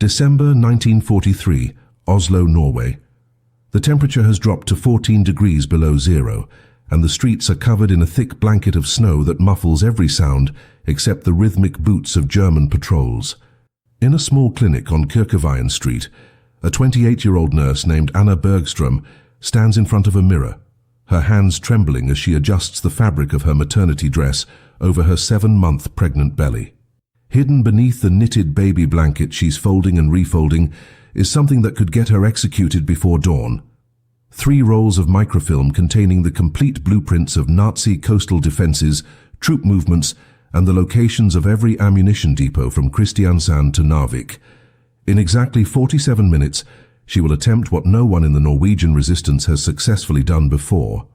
December 1943, Oslo, Norway. The temperature has dropped to 14 degrees below zero, and the streets are covered in a thick blanket of snow that muffles every sound except the rhythmic boots of German patrols. In a small clinic on Kirkeveien Street, a 28-year-old nurse named Anna Bergström stands in front of a mirror, her hands trembling as she adjusts the fabric of her maternity dress over her 7-month pregnant belly. Hidden beneath the knitted baby blanket she's folding and refolding is something that could get her executed before dawn. 3 rolls of microfilm containing the complete blueprints of Nazi coastal defenses, troop movements, and the locations of every ammunition depot from Kristiansand to Narvik. In exactly 47 minutes, she will attempt what no one in the Norwegian resistance has successfully done before.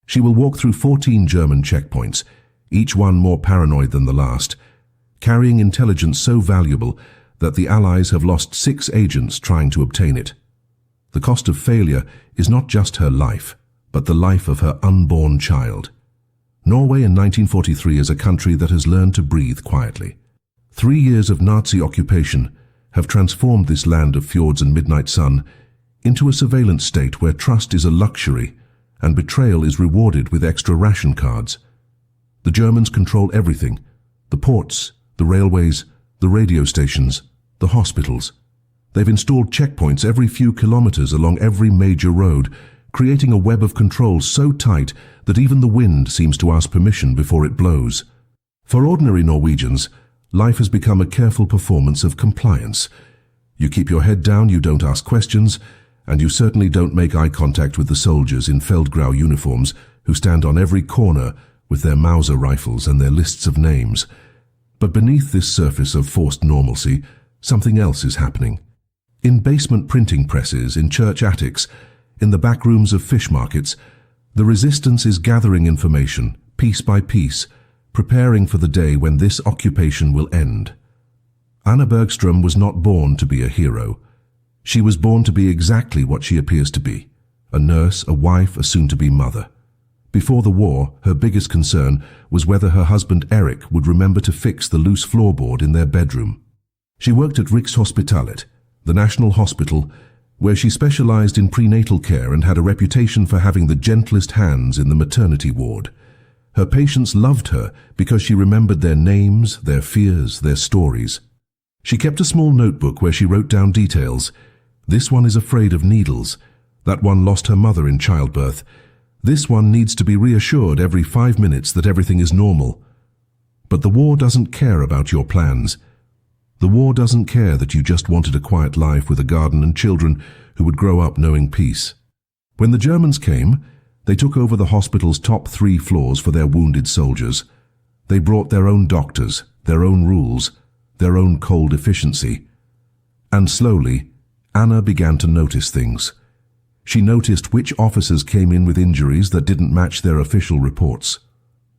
She will walk through 14 German checkpoints, each one more paranoid than the last, carrying intelligence so valuable that the Allies have lost 6 agents trying to obtain it. The cost of failure is not just her life, but the life of her unborn child. Norway in 1943 is a country that has learned to breathe quietly. 3 years of Nazi occupation have transformed this land of fjords and midnight sun into a surveillance state where trust is a luxury and betrayal is rewarded with extra ration cards. The Germans control everything: the ports, the railways, the radio stations, the hospitals. They've installed checkpoints every few kilometers along every major road, creating a web of control so tight that even the wind seems to ask permission before it blows. For ordinary Norwegians, life has become a careful performance of compliance. You keep your head down, you don't ask questions, and you certainly don't make eye contact with the soldiers in Feldgrau uniforms who stand on every corner with their Mauser rifles and their lists of names. But beneath this surface of forced normalcy, something else is happening. In basement printing presses, in church attics, in the back rooms of fish markets, the resistance is gathering information, piece by piece, preparing for the day when this occupation will end. Anna Bergström was not born to be a hero. She was born to be exactly what she appears to be: a nurse, a wife, a soon-to-be mother. Before the war, her biggest concern was whether her husband Eric would remember to fix the loose floorboard in their bedroom. She worked at Rikshospitalet, the national hospital, where she specialized in prenatal care and had a reputation for having the gentlest hands in the maternity ward. Her patients loved her because she remembered their names, their fears, their stories. She kept a small notebook where she wrote down details. This one is afraid of needles. That one lost her mother in childbirth. This one needs to be reassured every 5 minutes that everything is normal. But the war doesn't care about your plans. The war doesn't care that you just wanted a quiet life with a garden and children who would grow up knowing peace. When the Germans came, they took over the hospital's top 3 floors for their wounded soldiers. They brought their own doctors, their own rules, their own cold efficiency. And slowly, Anna began to notice things. She noticed which officers came in with injuries that didn't match their official reports.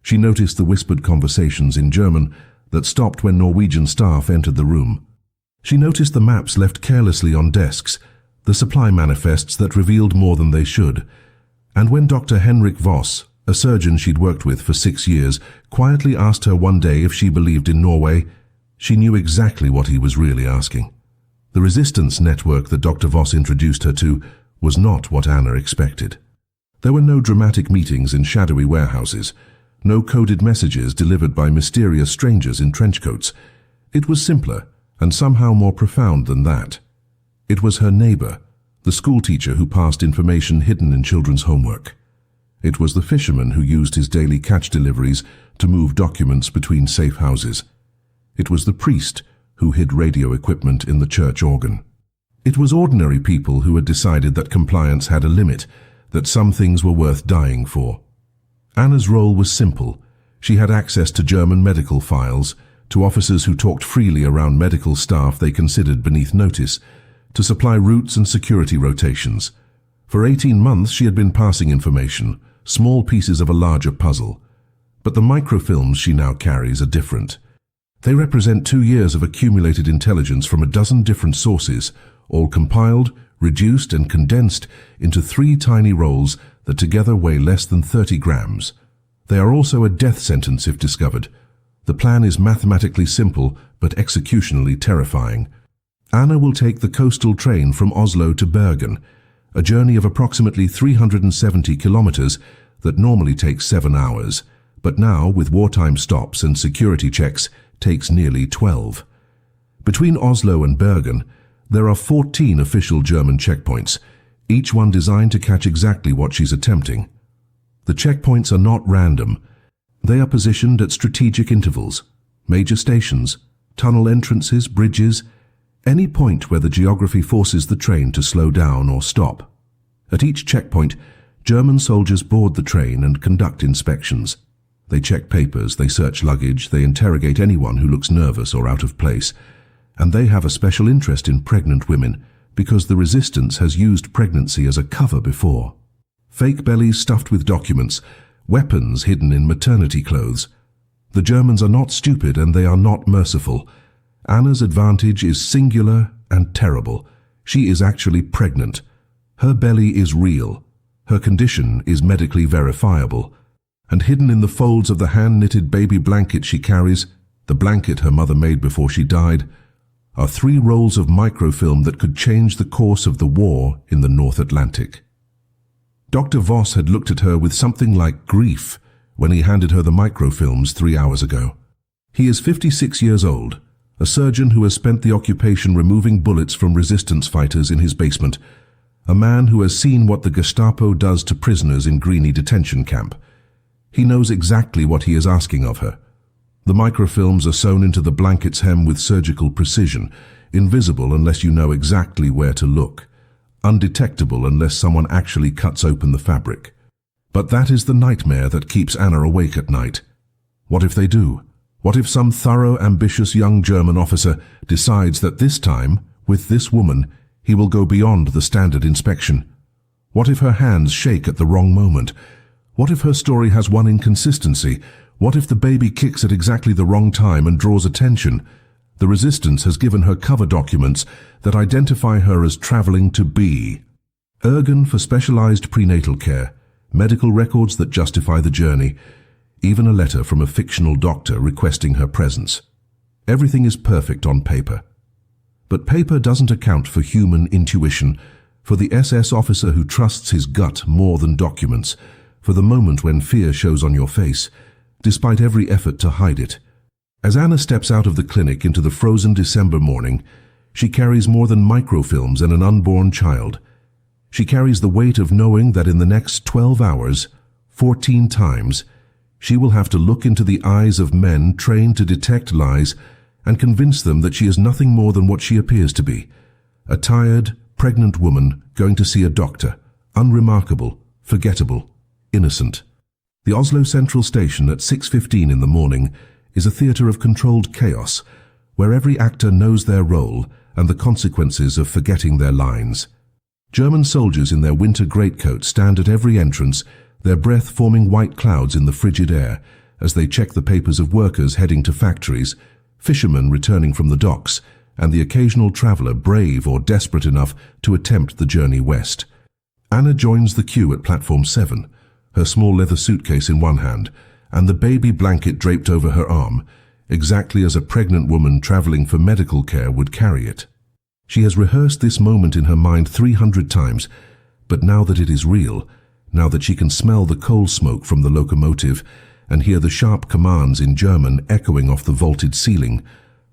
She noticed the whispered conversations in German that stopped when Norwegian staff entered the room. She noticed the maps left carelessly on desks, the supply manifests that revealed more than they should. And when Dr. Henrik Voss, a surgeon she'd worked with for 6 years, quietly asked her one day if she believed in Norway, she knew exactly what he was really asking. The resistance network that Dr. Voss introduced her to was not what Anna expected. There were no dramatic meetings in shadowy warehouses, no coded messages delivered by mysterious strangers in trenchcoats. It was simpler and somehow more profound than that. It was her neighbor, the schoolteacher who passed information hidden in children's homework. It was the fisherman who used his daily catch deliveries to move documents between safe houses. It was the priest who hid radio equipment in the church organ. It was ordinary people who had decided that compliance had a limit, that some things were worth dying for. Anna's role was simple. She had access to German medical files, to officers who talked freely around medical staff they considered beneath notice, to supply routes and security rotations. For 18 months she had been passing information, small pieces of a larger puzzle. But the microfilms she now carries are different. They represent 2 years of accumulated intelligence from a dozen different sources, all compiled, reduced and condensed into 3 tiny rolls that together weigh less than 30 grams. They are also a death sentence if discovered. The plan is mathematically simple but executionally terrifying. Anna will take the coastal train from Oslo to Bergen, a journey of approximately 370 kilometers that normally takes 7 hours, but now, with wartime stops and security checks, takes nearly 12. Between Oslo and Bergen, there are 14 official German checkpoints, each one designed to catch exactly what she's attempting. The checkpoints are not random. They are positioned at strategic intervals, major stations, tunnel entrances, bridges, any point where the geography forces the train to slow down or stop. At each checkpoint, German soldiers board the train and conduct inspections. They check papers, they search luggage, they interrogate anyone who looks nervous or out of place. And they have a special interest in pregnant women because the resistance has used pregnancy as a cover before. Fake bellies stuffed with documents, weapons hidden in maternity clothes. The Germans are not stupid and they are not merciful. Anna's advantage is singular and terrible. She is actually pregnant. Her belly is real. Her condition is medically verifiable. And hidden in the folds of the hand-knitted baby blanket she carries, the blanket her mother made before she died, are 3 rolls of microfilm that could change the course of the war in the North Atlantic. Dr. Voss had looked at her with something like grief when he handed her the microfilms 3 hours ago. He is 56 years old, a surgeon who has spent the occupation removing bullets from resistance fighters in his basement, a man who has seen what the Gestapo does to prisoners in Greeny detention camp. He knows exactly what he is asking of her. The microfilms are sewn into the blanket's hem with surgical precision, invisible unless you know exactly where to look, undetectable unless someone actually cuts open the fabric. But that is the nightmare that keeps Anna awake at night. What if they do? What if some thorough, ambitious young German officer decides that this time, with this woman, he will go beyond the standard inspection? What if her hands shake at the wrong moment? What if her story has one inconsistency? What if the baby kicks at exactly the wrong time and draws attention? The resistance has given her cover documents that identify her as traveling to B. Ergon for specialized prenatal care, medical records that justify the journey, even a letter from a fictional doctor requesting her presence. Everything is perfect on paper. But paper doesn't account for human intuition, for the SS officer who trusts his gut more than documents, for the moment when fear shows on your face, despite every effort to hide it. As Anna steps out of the clinic into the frozen December morning, she carries more than microfilms and an unborn child. She carries the weight of knowing that in the next 12 hours, 14 times, she will have to look into the eyes of men trained to detect lies and convince them that she is nothing more than what she appears to be, a tired, pregnant woman going to see a doctor, unremarkable, forgettable, innocent. The Oslo Central Station at 6:15 in the morning is a theatre of controlled chaos, where every actor knows their role and the consequences of forgetting their lines. German soldiers in their winter greatcoats stand at every entrance, their breath forming white clouds in the frigid air as they check the papers of workers heading to factories, fishermen returning from the docks, and the occasional traveller brave or desperate enough to attempt the journey west. Anna joins the queue at platform 7, her small leather suitcase in one hand, and the baby blanket draped over her arm, exactly as a pregnant woman traveling for medical care would carry it. She has rehearsed this moment in her mind 300 times, but now that it is real, now that she can smell the coal smoke from the locomotive and hear the sharp commands in German echoing off the vaulted ceiling,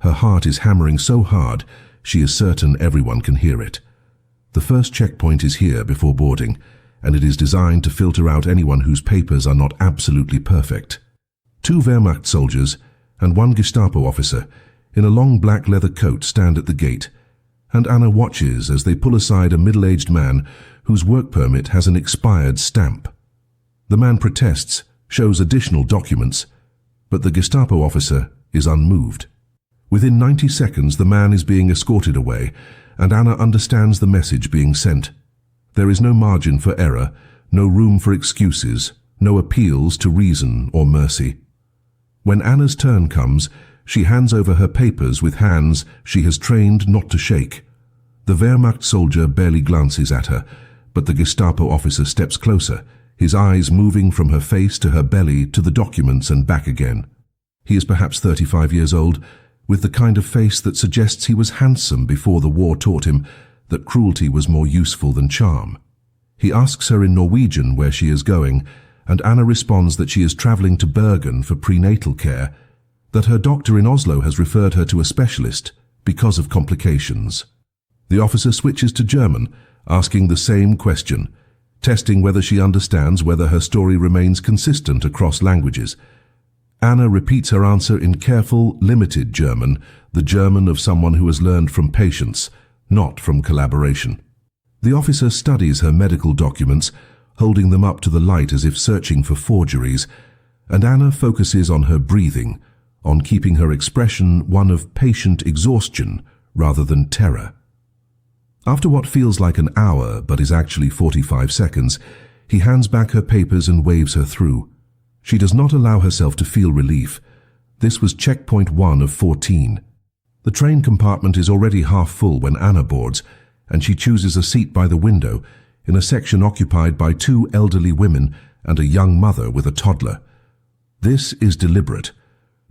her heart is hammering so hard she is certain everyone can hear it. The first checkpoint is here before boarding, and it is designed to filter out anyone whose papers are not absolutely perfect. 2 Wehrmacht soldiers and 1 Gestapo officer in a long black leather coat stand at the gate, and Anna watches as they pull aside a middle-aged man whose work permit has an expired stamp. The man protests, shows additional documents, but the Gestapo officer is unmoved. Within 90 seconds the man is being escorted away, and Anna understands the message being sent. There is no margin for error, no room for excuses, no appeals to reason or mercy. When Anna's turn comes, she hands over her papers with hands she has trained not to shake. The Wehrmacht soldier barely glances at her, but the Gestapo officer steps closer, his eyes moving from her face to her belly to the documents and back again. He is perhaps 35 years old, with the kind of face that suggests he was handsome before the war taught him that cruelty was more useful than charm. He asks her in Norwegian where she is going, and Anna responds that she is traveling to Bergen for prenatal care, that her doctor in Oslo has referred her to a specialist because of complications. The officer switches to German, asking the same question, testing whether she understands whether her story remains consistent across languages. Anna repeats her answer in careful, limited German, the German of someone who has learned from patience, not from collaboration. The officer studies her medical documents, holding them up to the light as if searching for forgeries, and Anna focuses on her breathing, on keeping her expression one of patient exhaustion rather than terror. After what feels like an hour but is actually 45 seconds, he hands back her papers and waves her through. She does not allow herself to feel relief. This was checkpoint 1 of 14. The train compartment is already half full when Anna boards, and she chooses a seat by the window in a section occupied by 2 elderly women and a young mother with a toddler. This is deliberate.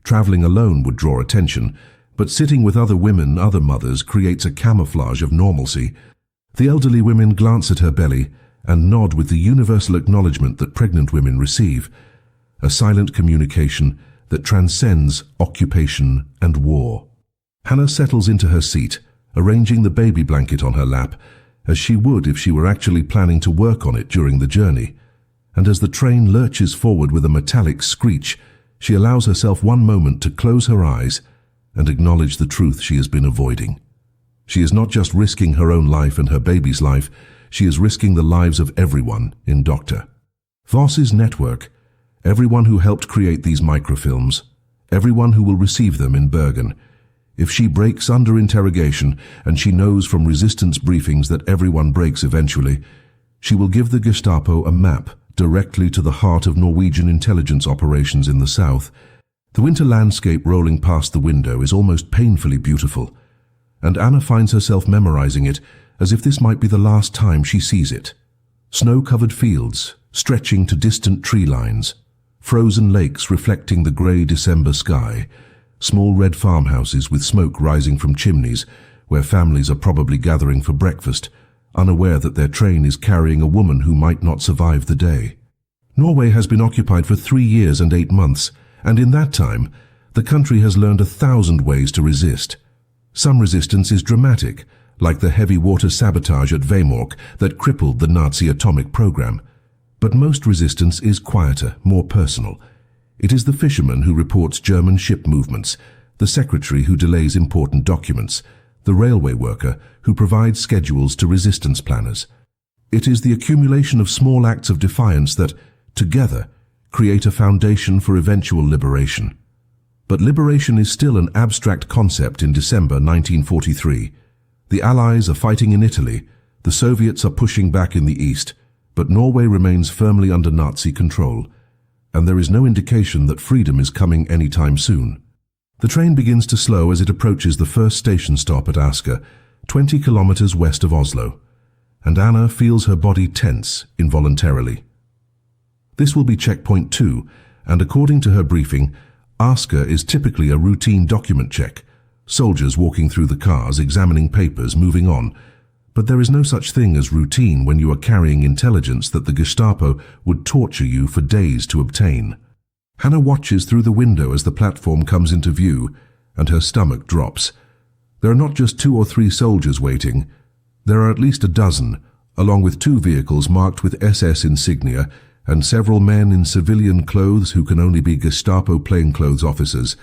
Traveling alone would draw attention, but sitting with other women, other mothers, creates a camouflage of normalcy. The elderly women glance at her belly and nod with the universal acknowledgement that pregnant women receive, a silent communication that transcends occupation and war. Hannah settles into her seat, arranging the baby blanket on her lap, as she would if she were actually planning to work on it during the journey. And as the train lurches forward with a metallic screech, she allows herself one moment to close her eyes and acknowledge the truth she has been avoiding. She is not just risking her own life and her baby's life, she is risking the lives of everyone in Doctor Voss's network, everyone who helped create these microfilms, everyone who will receive them in Bergen. If she breaks under interrogation, and she knows from resistance briefings that everyone breaks eventually, she will give the Gestapo a map directly to the heart of Norwegian intelligence operations in the south. The winter landscape rolling past the window is almost painfully beautiful, and Anna finds herself memorizing it as if this might be the last time she sees it. Snow-covered fields, stretching to distant tree lines, frozen lakes reflecting the grey December sky, small red farmhouses with smoke rising from chimneys where families are probably gathering for breakfast, unaware that their train is carrying a woman who might not survive the day. Norway has been occupied for 3 years and 8 months, and in that time, the country has learned 1,000 ways to resist. Some resistance is dramatic, like the heavy water sabotage at Vemork that crippled the Nazi atomic program. But most resistance is quieter, more personal. It is the fisherman who reports German ship movements, the secretary who delays important documents, the railway worker who provides schedules to resistance planners. It is the accumulation of small acts of defiance that, together, create a foundation for eventual liberation. But liberation is still an abstract concept in December 1943. The Allies are fighting in Italy, the Soviets are pushing back in the east, but Norway remains firmly under Nazi control, and there is no indication that freedom is coming anytime soon. The train begins to slow as it approaches the first station stop at Asker, 20 kilometers west of Oslo, and Anna feels her body tense involuntarily. This will be checkpoint 2, and according to her briefing, Asker is typically a routine document check, soldiers walking through the cars, examining papers, moving on. But there is no such thing as routine when you are carrying intelligence that the Gestapo would torture you for days to obtain. Hannah watches through the window as the platform comes into view, and her stomach drops. There are not just 2 or 3 soldiers waiting. There are at least a dozen, along with 2 vehicles marked with SS insignia and several men in civilian clothes who can only be Gestapo plainclothes officers.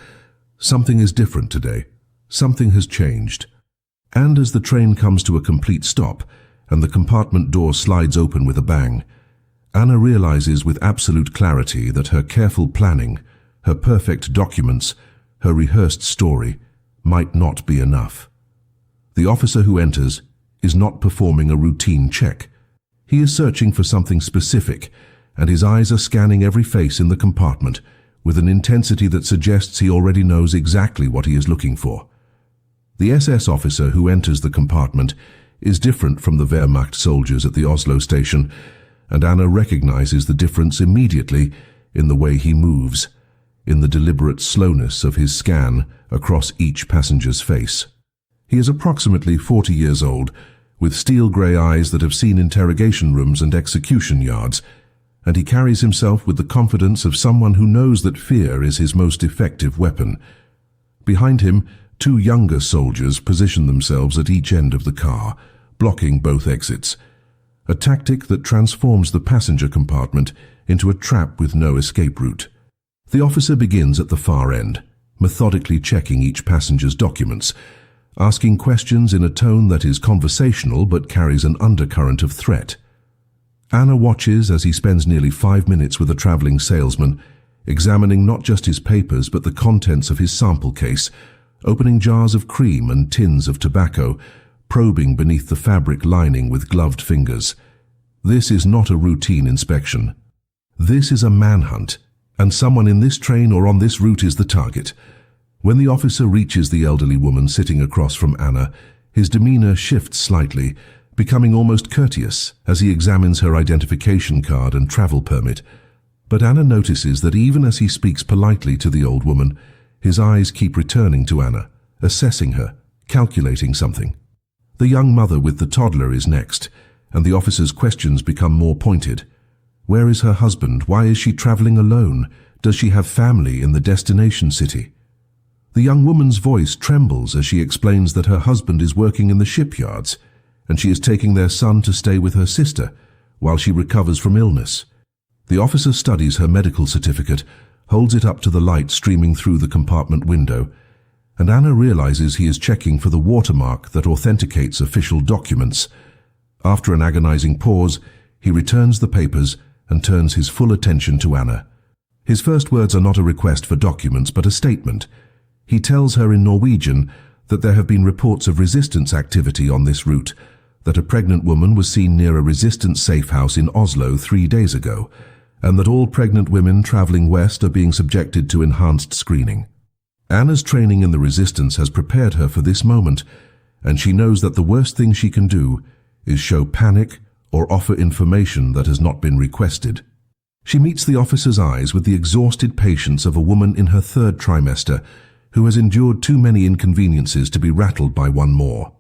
Something is different today. Something has changed. And as the train comes to a complete stop and the compartment door slides open with a bang, Anna realizes with absolute clarity that her careful planning, her perfect documents, her rehearsed story might not be enough. The officer who enters is not performing a routine check. He is searching for something specific, and his eyes are scanning every face in the compartment with an intensity that suggests he already knows exactly what he is looking for. The SS officer who enters the compartment is different from the Wehrmacht soldiers at the Oslo station, and Anna recognizes the difference immediately in the way he moves. in the deliberate slowness of his scan across each passenger's face. He is approximately 40 years old, with steel-grey eyes that have seen interrogation rooms and execution yards, and he carries himself with the confidence of someone who knows that fear is his most effective weapon. Behind him, two younger soldiers position themselves at each end of the car, blocking both exits, a tactic that transforms the passenger compartment into a trap with no escape route. The officer begins at the far end, methodically checking each passenger's documents, asking questions in a tone that is conversational but carries an undercurrent of threat. Anna watches as he spends nearly 5 minutes with a traveling salesman, examining not just his papers but the contents of his sample case, opening jars of cream and tins of tobacco, probing beneath the fabric lining with gloved fingers. This is not a routine inspection. This is a manhunt, and someone in this train or on this route is the target. When the officer reaches the elderly woman sitting across from Anna, his demeanor shifts slightly, becoming almost courteous as he examines her identification card and travel permit. But Anna notices that even as he speaks politely to the old woman, his eyes keep returning to Anna, assessing her, calculating something. The young mother with the toddler is next, and the officer's questions become more pointed. Where is her husband? Why is she traveling alone? Does she have family in the destination city? The young woman's voice trembles as she explains that her husband is working in the shipyards, and she is taking their son to stay with her sister while she recovers from illness. The officer studies her medical certificate, holds it up to the light streaming through the compartment window, and Anna realizes he is checking for the watermark that authenticates official documents. After an agonizing pause, he returns the papers and turns his full attention to Anna. His first words are not a request for documents but a statement. He tells her in Norwegian that there have been reports of resistance activity on this route, that a pregnant woman was seen near a resistance safe house in Oslo 3 days ago, and that all pregnant women traveling west are being subjected to enhanced screening. Anna's training in the resistance has prepared her for this moment, and she knows that the worst thing she can do is show panic or offer information that has not been requested. She meets the officer's eyes with the exhausted patience of a woman in her 3rd trimester who has endured too many inconveniences to be rattled by one more.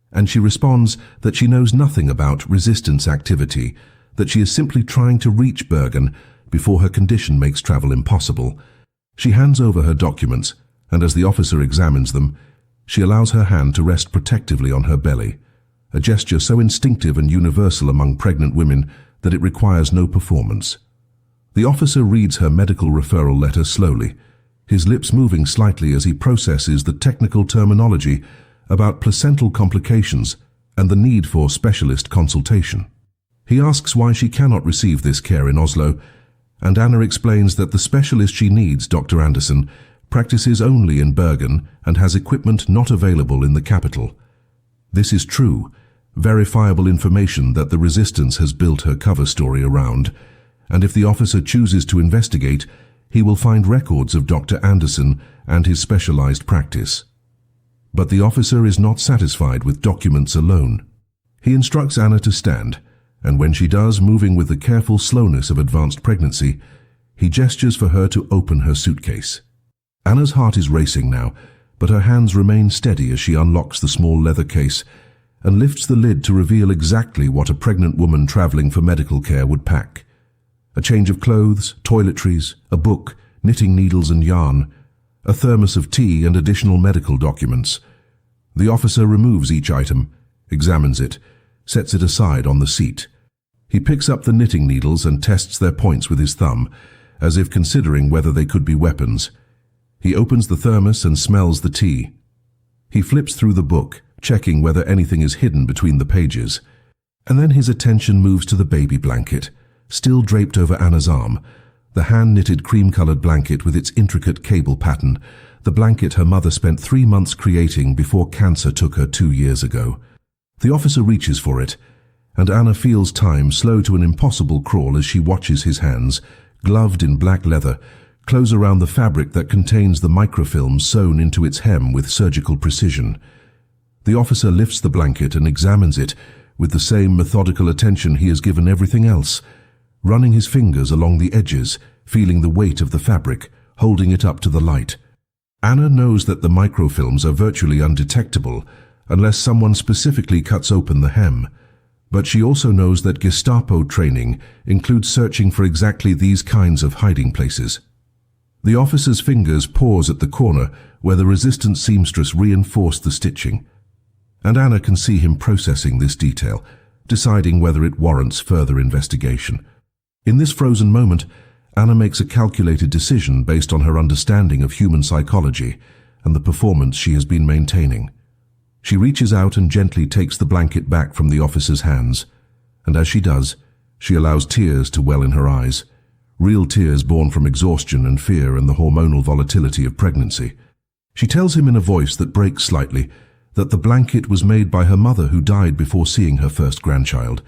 And she responds that she knows nothing about resistance activity, that she is simply trying to reach Bergen before her condition makes travel impossible. She hands over her documents, and as the officer examines them, she allows her hand to rest protectively on her belly, a gesture so instinctive and universal among pregnant women that it requires no performance. The officer reads her medical referral letter slowly, his lips moving slightly as he processes the technical terminology about placental complications and the need for specialist consultation. He asks why she cannot receive this care in Oslo, and Anna explains that the specialist she needs, Dr. Anderson, practices only in Bergen and has equipment not available in the capital. This is true, verifiable information that the resistance has built her cover story around, and if the officer chooses to investigate, he will find records of Dr. Anderson and his specialized practice. But the officer is not satisfied with documents alone. He instructs Anna to stand, and when she does, moving with the careful slowness of advanced pregnancy, he gestures for her to open her suitcase. Anna's heart is racing now, but her hands remain steady as she unlocks the small leather case and lifts the lid to reveal exactly what a pregnant woman traveling for medical care would pack. A change of clothes, toiletries, a book, knitting needles and yarn, a thermos of tea and additional medical documents. The officer removes each item, examines it, sets it aside on the seat. He picks up the knitting needles and tests their points with his thumb, as if considering whether they could be weapons. He opens the thermos and smells the tea. He flips through the book, checking whether anything is hidden between the pages. And then his attention moves to the baby blanket, still draped over Anna's arm, the hand-knitted cream-colored blanket with its intricate cable pattern, the blanket her mother spent 3 months creating before cancer took her 2 years ago. The officer reaches for it, and Anna feels time slow to an impossible crawl as she watches his hands, gloved in black leather, close around the fabric that contains the microfilm sewn into its hem with surgical precision. The officer lifts the blanket and examines it with the same methodical attention he has given everything else, running his fingers along the edges, feeling the weight of the fabric, holding it up to the light. Anna knows that the microfilms are virtually undetectable unless someone specifically cuts open the hem. But she also knows that Gestapo training includes searching for exactly these kinds of hiding places. The officer's fingers pause at the corner where the resistant seamstress reinforced the stitching, and Anna can see him processing this detail, deciding whether it warrants further investigation. In this frozen moment, Anna makes a calculated decision based on her understanding of human psychology and the performance she has been maintaining. She reaches out and gently takes the blanket back from the officer's hands, and as she does, she allows tears to well in her eyes, real tears born from exhaustion and fear and the hormonal volatility of pregnancy. She tells him in a voice that breaks slightly that the blanket was made by her mother who died before seeing her first grandchild,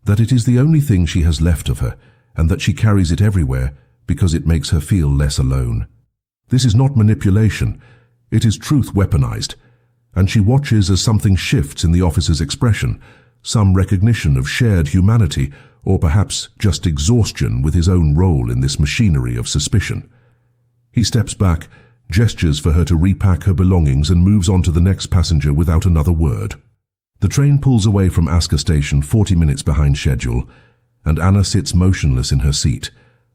that it is the only thing she has left of her, and that she carries it everywhere because it makes her feel less alone. This is not manipulation, it is truth weaponized, and she watches as something shifts in the officer's expression, some recognition of shared humanity, or perhaps just exhaustion with his own role in this machinery of suspicion. He steps back, gestures for her to repack her belongings, and moves on to the next passenger without another word. The train pulls away from Asker station 40 minutes behind schedule, and Anna sits motionless in her seat,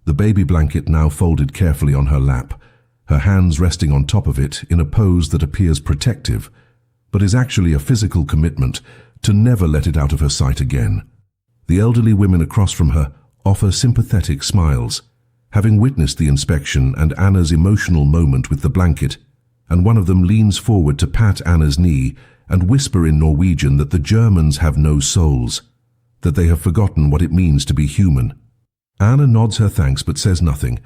the baby blanket now folded carefully on her lap, her hands resting on top of it in a pose that appears protective, but is actually a physical commitment to never let it out of her sight again. The elderly women across from her offer sympathetic smiles, having witnessed the inspection and Anna's emotional moment with the blanket, and one of them leans forward to pat Anna's knee and whisper in Norwegian that the Germans have no souls, that they have forgotten what it means to be human. Anna nods her thanks but says nothing,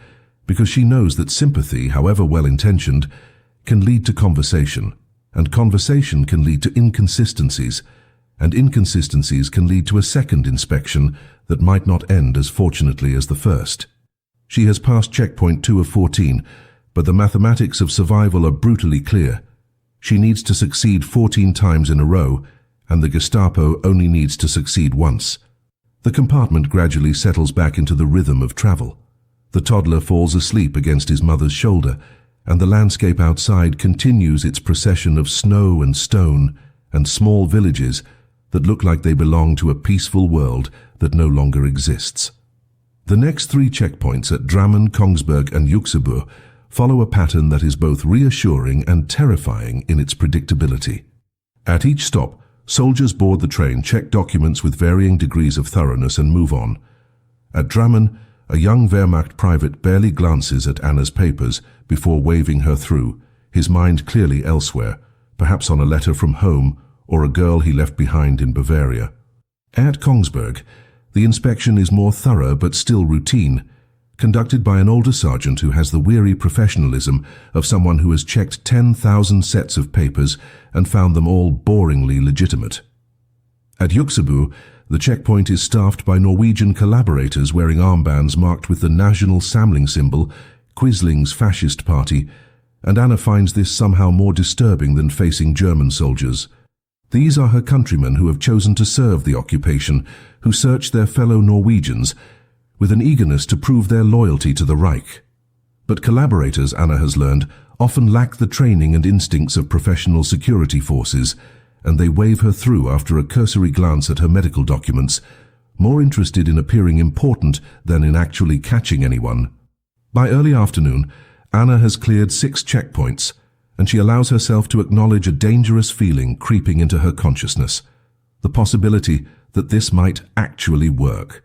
because she knows that sympathy, however well-intentioned, can lead to conversation, and conversation can lead to inconsistencies, and inconsistencies can lead to a second inspection that might not end as fortunately as the first. She has passed checkpoint 2 of 14, but the mathematics of survival are brutally clear. She needs to succeed 14 times in a row, and the Gestapo only needs to succeed once. The compartment gradually settles back into the rhythm of travel. The toddler falls asleep against his mother's shoulder, and the landscape outside continues its procession of snow and stone and small villages that look like they belong to a peaceful world that no longer exists. The next 3 checkpoints at Drammen, Kongsberg and Yogsebu follow a pattern that is both reassuring and terrifying in its predictability. At each stop, soldiers board the train, check documents with varying degrees of thoroughness and move on. At Drammen, a young Wehrmacht private barely glances at Anna's papers before waving her through, his mind clearly elsewhere, perhaps on a letter from home or a girl he left behind in Bavaria. At Kongsberg, the inspection is more thorough but still routine, conducted by an older sergeant who has the weary professionalism of someone who has checked 10,000 sets of papers and found them all boringly legitimate. At Yogsebu, the checkpoint is staffed by Norwegian collaborators wearing armbands marked with the national Samling symbol, Quisling's fascist party, and Anna finds this somehow more disturbing than facing German soldiers. These are her countrymen who have chosen to serve the occupation, who search their fellow Norwegians with an eagerness to prove their loyalty to the Reich. But collaborators, Anna has learned, often lack the training and instincts of professional security forces, and they wave her through after a cursory glance at her medical documents, more interested in appearing important than in actually catching anyone. By early afternoon, Anna has cleared 6 checkpoints, and she allows herself to acknowledge a dangerous feeling creeping into her consciousness, the possibility that this might actually work.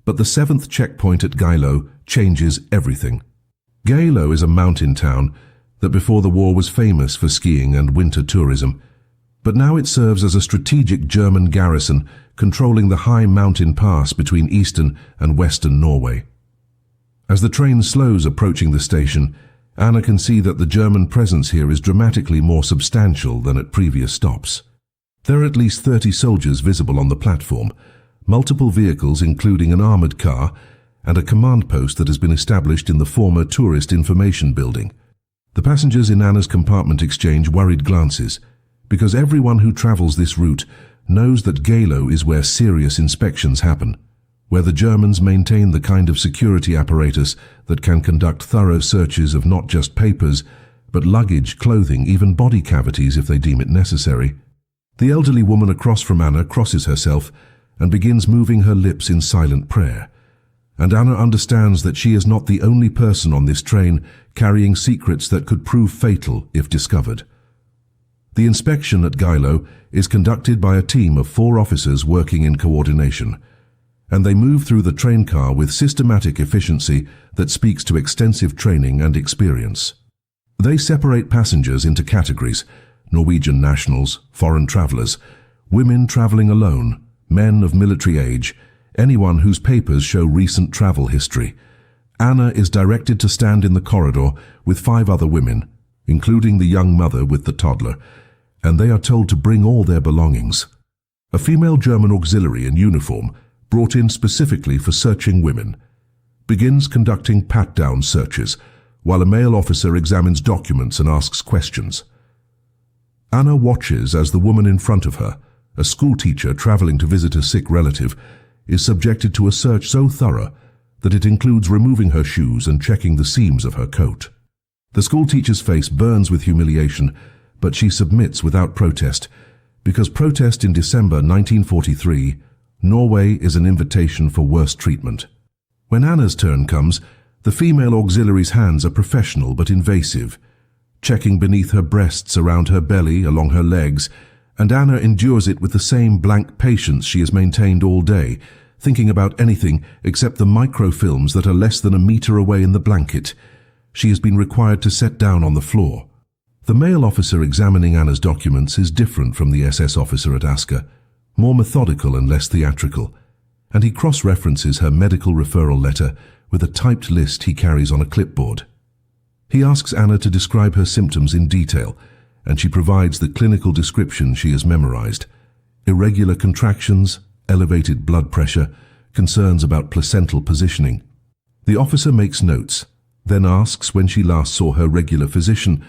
But the 7th checkpoint at Geilo changes everything. Geilo is a mountain town that before the war was famous for skiing and winter tourism, but now it serves as a strategic German garrison controlling the high mountain pass between eastern and western Norway. As the train slows approaching the station, Anna can see that the German presence here is dramatically more substantial than at previous stops. There are at least 30 soldiers visible on the platform, multiple vehicles including an armored car, and a command post that has been established in the former tourist information building. The passengers in Anna's compartment exchange worried glances, because everyone who travels this route knows that Geilo is where serious inspections happen. where the Germans maintain the kind of security apparatus that can conduct thorough searches of not just papers, but luggage, clothing, even body cavities if they deem it necessary. The elderly woman across from Anna crosses herself and begins moving her lips in silent prayer. And Anna understands that she is not the only person on this train carrying secrets that could prove fatal if discovered. The inspection at Geilo is conducted by a team of 4 officers working in coordination, and they move through the train car with systematic efficiency that speaks to extensive training and experience. They separate passengers into categories: Norwegian nationals, foreign travelers, women traveling alone, men of military age, anyone whose papers show recent travel history. Anna is directed to stand in the corridor with 5 other women, including the young mother with the toddler, and they are told to bring all their belongings. A female German auxiliary in uniform, brought in specifically for searching women, begins conducting pat-down searches, while a male officer examines documents and asks questions. Anna watches as the woman in front of her, a schoolteacher traveling to visit a sick relative, is subjected to a search so thorough that it includes removing her shoes and checking the seams of her coat. The schoolteacher's face burns with humiliation, but she submits without protest, because protest in December 1943, Norway is an invitation for worse treatment. When Anna's turn comes, the female auxiliary's hands are professional but invasive, checking beneath her breasts, around her belly, along her legs, and Anna endures it with the same blank patience she has maintained all day, thinking about anything except the microfilms that are less than a meter away in the blanket. She has been required to set down on the floor. The male officer examining Anna's documents is different from the SS officer at Asker, more methodical and less theatrical, and he cross-references her medical referral letter with a typed list he carries on a clipboard. He asks Anna to describe her symptoms in detail, and she provides the clinical description she has memorized: irregular contractions, elevated blood pressure, concerns about placental positioning. The officer makes notes, then asks when she last saw her regular physician,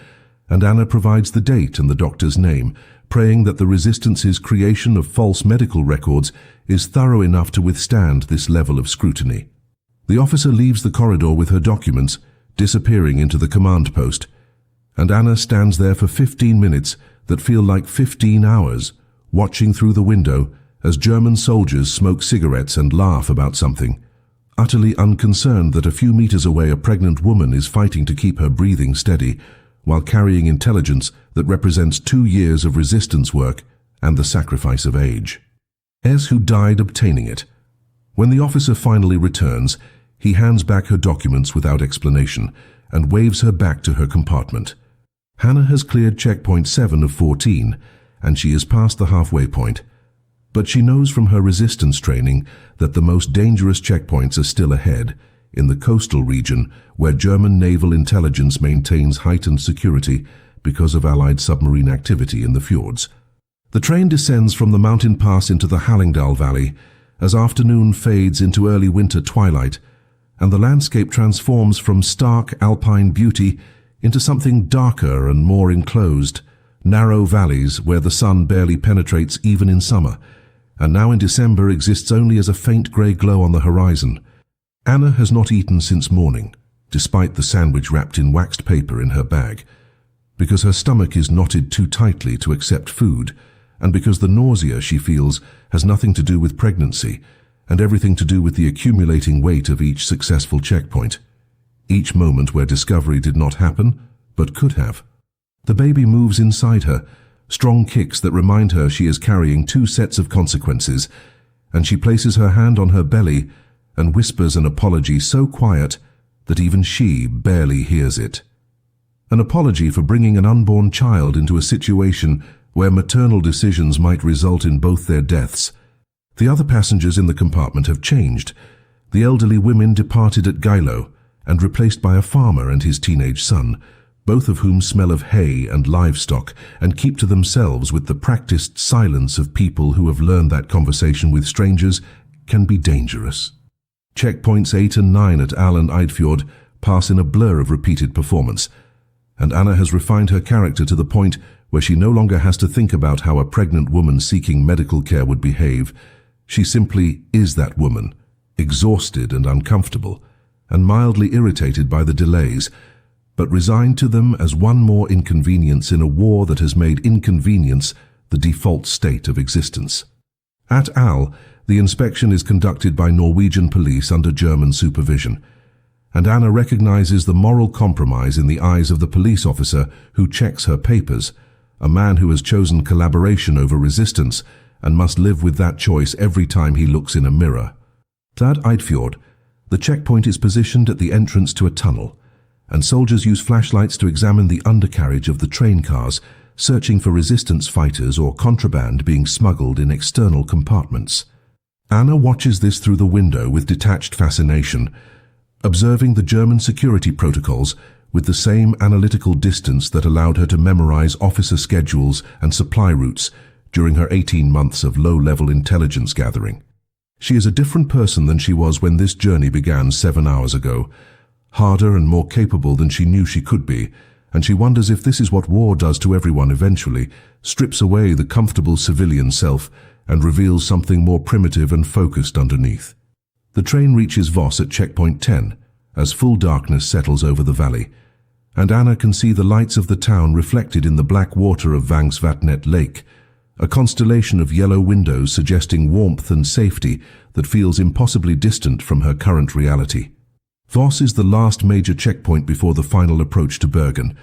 and Anna provides the date and the doctor's name, praying that the Resistance's creation of false medical records is thorough enough to withstand this level of scrutiny. The officer leaves the corridor with her documents, disappearing into the command post, and Anna stands there for 15 minutes that feel like 15 hours, watching through the window as German soldiers smoke cigarettes and laugh about something, utterly unconcerned that a few meters away a pregnant woman is fighting to keep her breathing steady while carrying intelligence that represents 2 years of resistance work and the sacrifice of age. Who died obtaining it. When the officer finally returns, he hands back her documents without explanation and waves her back to her compartment. Hannah has cleared checkpoint 7 of 14, and she is past the halfway point. But she knows from her resistance training that the most dangerous checkpoints are still ahead, in the coastal region where German naval intelligence maintains heightened security because of Allied submarine activity in the fjords. The train descends from the mountain pass into the Hallingdal Valley as afternoon fades into early winter twilight, and the landscape transforms from stark alpine beauty into something darker and more enclosed, narrow valleys where the sun barely penetrates even in summer, and now in December exists only as a faint grey glow on the horizon. Anna has not eaten since morning, despite the sandwich wrapped in waxed paper in her bag, because her stomach is knotted too tightly to accept food, and because the nausea she feels has nothing to do with pregnancy and everything to do with the accumulating weight of each successful checkpoint, each moment where discovery did not happen, but could have. The baby moves inside her, strong kicks that remind her she is carrying 2 sets of consequences, and she places her hand on her belly and whispers an apology so quiet that even she barely hears it. An apology for bringing an unborn child into a situation where maternal decisions might result in both their deaths. The other passengers in the compartment have changed. The elderly women departed at Geilo and replaced by a farmer and his teenage son, both of whom smell of hay and livestock and keep to themselves with the practiced silence of people who have learned that conversation with strangers can be dangerous. Checkpoints 8 and 9 at Al and Eidfjord pass in a blur of repeated performance, and Anna has refined her character to the point where she no longer has to think about how a pregnant woman seeking medical care would behave. She simply is that woman, exhausted and uncomfortable, and mildly irritated by the delays, but resigned to them as one more inconvenience in a war that has made inconvenience the default state of existence. At Al, the inspection is conducted by Norwegian police under German supervision, and Anna recognizes the moral compromise in the eyes of the police officer who checks her papers, a man who has chosen collaboration over resistance and must live with that choice every time he looks in a mirror. At Eidfjord, the checkpoint is positioned at the entrance to a tunnel, and soldiers use flashlights to examine the undercarriage of the train cars, searching for resistance fighters or contraband being smuggled in external compartments. Anna watches this through the window with detached fascination, observing the German security protocols with the same analytical distance that allowed her to memorize officer schedules and supply routes during her 18 months of low-level intelligence gathering. She is a different person than she was when this journey began 7 hours ago, harder and more capable than she knew she could be, and she wonders if this is what war does to everyone eventually, strips away the comfortable civilian self and reveals something more primitive and focused underneath. The train reaches Voss at checkpoint 10, as full darkness settles over the valley, and Anna can see the lights of the town reflected in the black water of Vangsvatnet Lake, a constellation of yellow windows suggesting warmth and safety that feels impossibly distant from her current reality. Voss is the last major checkpoint before the final approach to Bergen,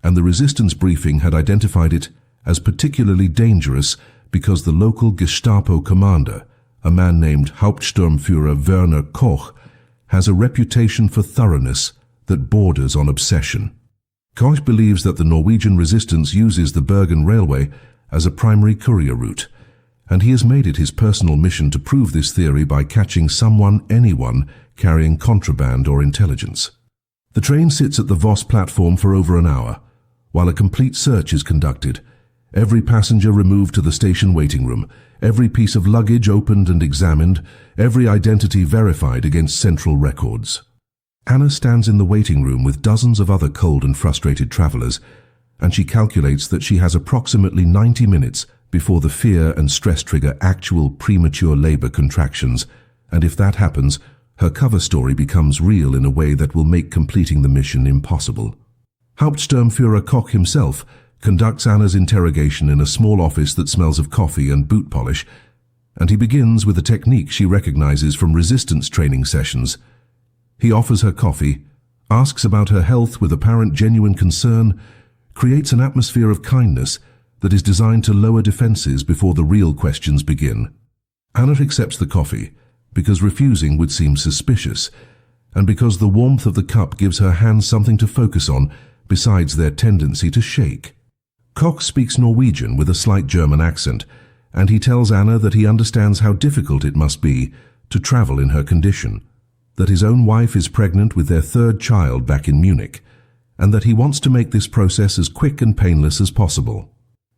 and the resistance briefing had identified it as particularly dangerous because the local Gestapo commander, a man named Hauptsturmführer Werner Koch, has a reputation for thoroughness that borders on obsession. Koch believes that the Norwegian resistance uses the Bergen Railway as a primary courier route, and he has made it his personal mission to prove this theory by catching anyone, carrying contraband or intelligence. The train sits at the Voss platform for over an hour, while a complete search is conducted, every passenger removed to the station waiting room, every piece of luggage opened and examined, every identity verified against central records. Anna stands in the waiting room with dozens of other cold and frustrated travelers, and she calculates that she has approximately 90 minutes before the fear and stress trigger actual premature labor contractions, and if that happens, her cover story becomes real in a way that will make completing the mission impossible. Hauptsturmführer Koch himself conducts Anna's interrogation in a small office that smells of coffee and boot polish, and he begins with a technique she recognizes from resistance training sessions. He offers her coffee, asks about her health with apparent genuine concern, creates an atmosphere of kindness that is designed to lower defenses before the real questions begin. Anna accepts the coffee because refusing would seem suspicious, and because the warmth of the cup gives her hands something to focus on besides their tendency to shake. Koch speaks Norwegian with a slight German accent, and he tells Anna that he understands how difficult it must be to travel in her condition, that his own wife is pregnant with their third child back in Munich, and that he wants to make this process as quick and painless as possible.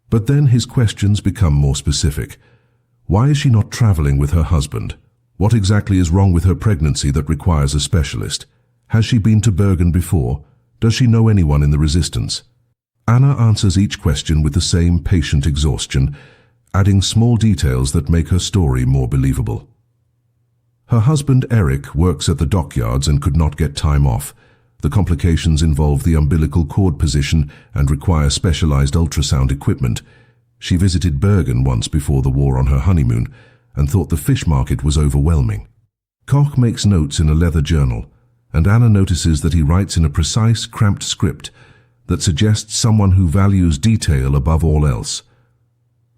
But then his questions become more specific. Why is she not traveling with her husband? What exactly is wrong with her pregnancy that requires a specialist? Has she been to Bergen before? Does she know anyone in the resistance? Anna answers each question with the same patient exhaustion, adding small details that make her story more believable. Her husband Eric works at the dockyards and could not get time off. The complications involve the umbilical cord position and require specialized ultrasound equipment. She visited Bergen once before the war on her honeymoon and thought the fish market was overwhelming. Koch makes notes in a leather journal, and Anna notices that he writes in a precise, cramped script that suggests someone who values detail above all else.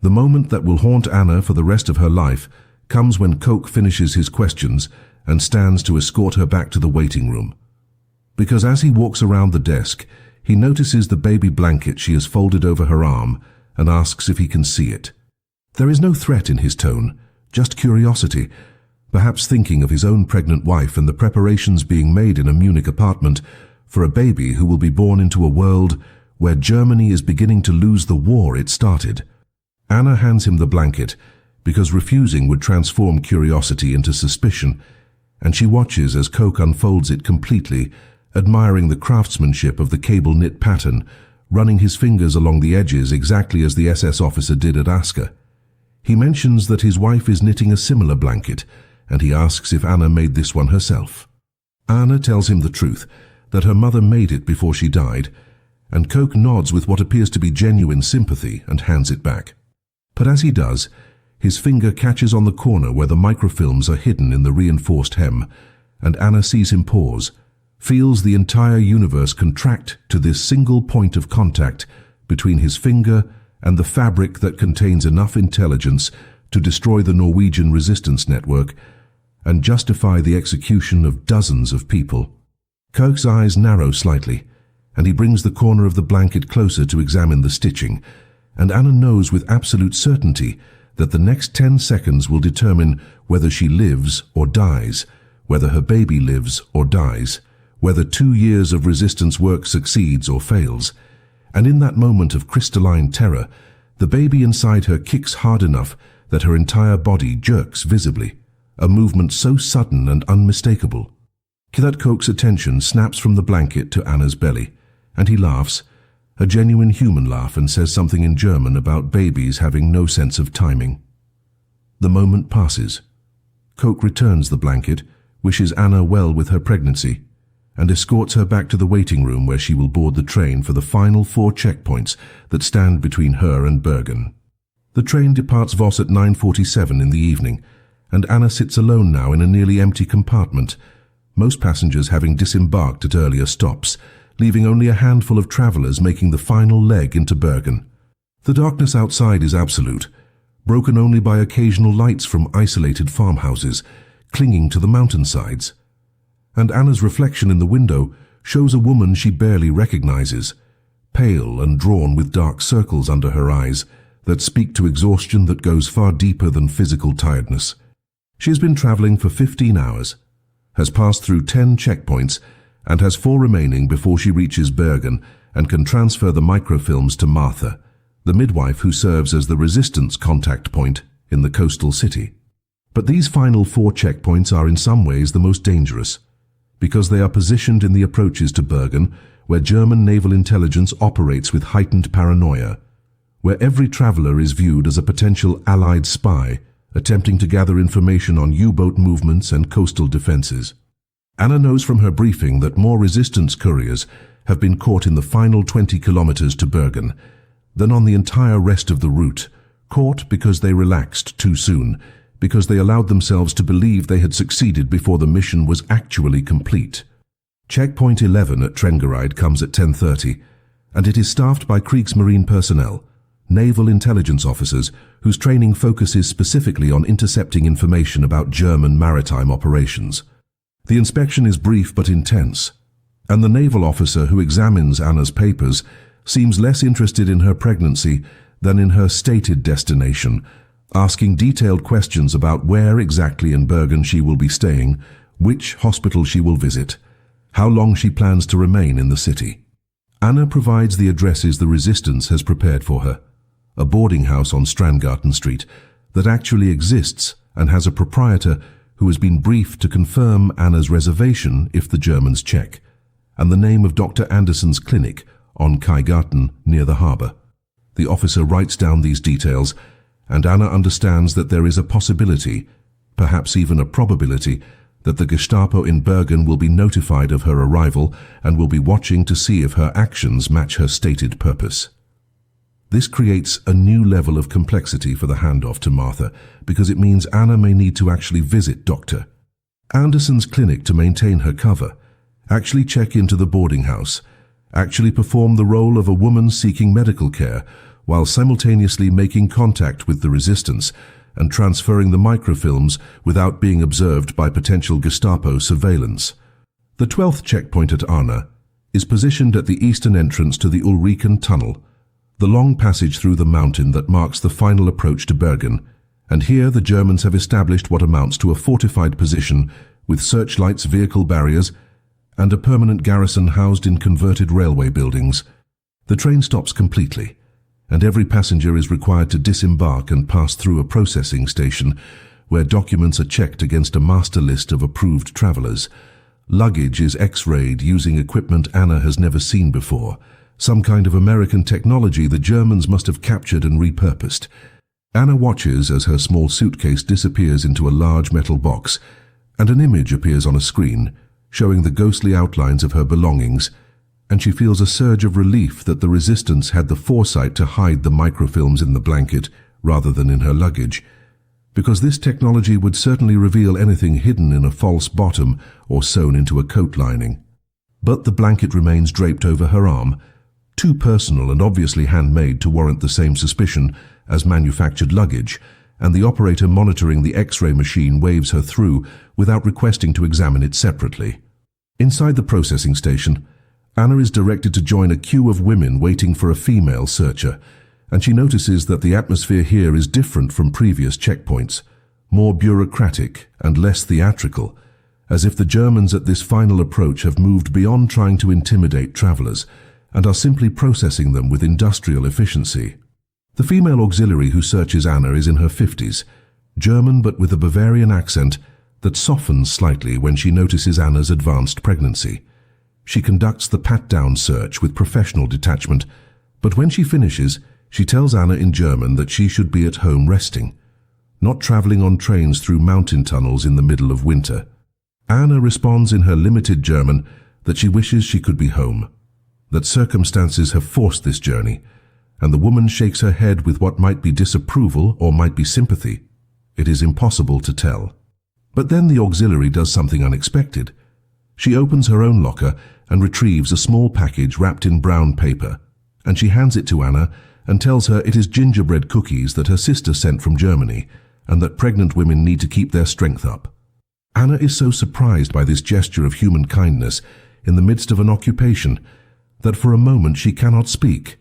The moment that will haunt Anna for the rest of her life comes when Koch finishes his questions and stands to escort her back to the waiting room. Because as he walks around the desk, he notices the baby blanket she has folded over her arm and asks if he can see it. There is no threat in his tone, just curiosity, perhaps thinking of his own pregnant wife and the preparations being made in a Munich apartment for a baby who will be born into a world where Germany is beginning to lose the war it started. Anna hands him the blanket because refusing would transform curiosity into suspicion, and she watches as Koch unfolds it completely, admiring the craftsmanship of the cable knit pattern, running his fingers along the edges exactly as the SS officer did at Asker. He mentions that his wife is knitting a similar blanket, and he asks if Anna made this one herself. Anna tells him the truth, that her mother made it before she died, and Coke nods with what appears to be genuine sympathy and hands it back. But as he does, his finger catches on the corner where the microfilms are hidden in the reinforced hem, and Anna sees him pause, feels the entire universe contract to this single point of contact between his finger and the fabric that contains enough intelligence to destroy the Norwegian resistance network and justify the execution of dozens of people. Kirk's eyes narrow slightly, and he brings the corner of the blanket closer to examine the stitching, and Anna knows with absolute certainty that the next 10 seconds will determine whether she lives or dies, whether her baby lives or dies, whether 2 years of resistance work succeeds or fails. And in that moment of crystalline terror, the baby inside her kicks hard enough that her entire body jerks visibly, a movement so sudden and unmistakable. That Coke's attention snaps from the blanket to Anna's belly, and he laughs, a genuine human laugh, and says something in German about babies having no sense of timing. The moment passes. Coke returns the blanket, wishes Anna well with her pregnancy, and escorts her back to the waiting room where she will board the train for the final 4 checkpoints that stand between her and Bergen. The train departs Voss at 9:47 in the evening, and Anna sits alone now in a nearly empty compartment, most passengers having disembarked at earlier stops, leaving only a handful of travellers making the final leg into Bergen. The darkness outside is absolute, broken only by occasional lights from isolated farmhouses clinging to the mountainsides. And Anna's reflection in the window shows a woman she barely recognizes, pale and drawn with dark circles under her eyes that speak to exhaustion that goes far deeper than physical tiredness. She has been traveling for 15 hours, has passed through 10 checkpoints, and has 4 remaining before she reaches Bergen and can transfer the microfilms to Martha, the midwife who serves as the resistance contact point in the coastal city. But these final 4 checkpoints are in some ways the most dangerous, because they are positioned in the approaches to Bergen, where German naval intelligence operates with heightened paranoia, where every traveler is viewed as a potential Allied spy attempting to gather information on U-boat movements and coastal defenses. Anna knows from her briefing that more resistance couriers have been caught in the final 20 kilometers to Bergen than on the entire rest of the route, caught because they relaxed too soon, because they allowed themselves to believe they had succeeded before the mission was actually complete. Checkpoint 11 at Trengereid comes at 10:30, and it is staffed by Kriegsmarine personnel, naval intelligence officers whose training focuses specifically on intercepting information about German maritime operations. The inspection is brief but intense, and the naval officer who examines Anna's papers seems less interested in her pregnancy than in her stated destination, asking detailed questions about where exactly in Bergen she will be staying, which hospital she will visit, how long she plans to remain in the city. Anna provides the addresses the resistance has prepared for her, a boarding house on Strandgarten Street that actually exists and has a proprietor who has been briefed to confirm Anna's reservation if the Germans check, and the name of Dr. Anderson's clinic on Kaigarten near the harbour. The officer writes down these details, and Anna understands that there is a possibility, perhaps even a probability, that the Gestapo in Bergen will be notified of her arrival and will be watching to see if her actions match her stated purpose. This creates a new level of complexity for the handoff to Martha, because it means Anna may need to actually visit Dr. Anderson's clinic to maintain her cover, actually check into the boarding house, actually perform the role of a woman seeking medical care, while simultaneously making contact with the resistance and transferring the microfilms without being observed by potential Gestapo surveillance. The 12th checkpoint at Arna is positioned at the eastern entrance to the Ulriken Tunnel, the long passage through the mountain that marks the final approach to Bergen, and here the Germans have established what amounts to a fortified position with searchlights, vehicle barriers, and a permanent garrison housed in converted railway buildings. The train stops completely, and every passenger is required to disembark and pass through a processing station where documents are checked against a master list of approved travellers. Luggage is X-rayed using equipment Anna has never seen before, some kind of American technology the Germans must have captured and repurposed. Anna watches as her small suitcase disappears into a large metal box, and an image appears on a screen, showing the ghostly outlines of her belongings, and she feels a surge of relief that the resistance had the foresight to hide the microfilms in the blanket rather than in her luggage, because this technology would certainly reveal anything hidden in a false bottom or sewn into a coat lining. But the blanket remains draped over her arm, too personal and obviously handmade to warrant the same suspicion as manufactured luggage, and the operator monitoring the X-ray machine waves her through without requesting to examine it separately. Inside the processing station, Anna is directed to join a queue of women waiting for a female searcher, and she notices that the atmosphere here is different from previous checkpoints, more bureaucratic and less theatrical, as if the Germans at this final approach have moved beyond trying to intimidate travelers and are simply processing them with industrial efficiency. The female auxiliary who searches Anna is in her 50s, German but with a Bavarian accent that softens slightly when she notices Anna's advanced pregnancy. She conducts the pat-down search with professional detachment, but when she finishes, she tells Anna in German that she should be at home resting, not traveling on trains through mountain tunnels in the middle of winter. Anna responds in her limited German that she wishes she could be home, that circumstances have forced this journey, and the woman shakes her head with what might be disapproval or might be sympathy. It is impossible to tell. But then the auxiliary does something unexpected. She opens her own locker and retrieves a small package wrapped in brown paper, and she hands it to Anna and tells her it is gingerbread cookies that her sister sent from Germany, and that pregnant women need to keep their strength up. Anna is so surprised by this gesture of human kindness in the midst of an occupation that for a moment she cannot speak,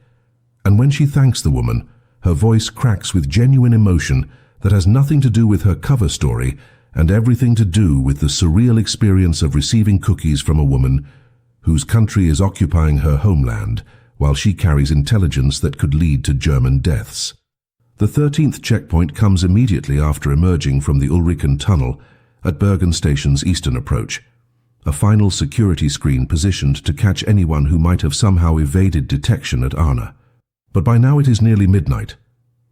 and when she thanks the woman, her voice cracks with genuine emotion that has nothing to do with her cover story and everything to do with the surreal experience of receiving cookies from a woman whose country is occupying her homeland while she carries intelligence that could lead to German deaths. The 13th checkpoint comes immediately after emerging from the Ulriken tunnel at Bergen Station's eastern approach, a final security screen positioned to catch anyone who might have somehow evaded detection at Anna. But by now it is nearly midnight.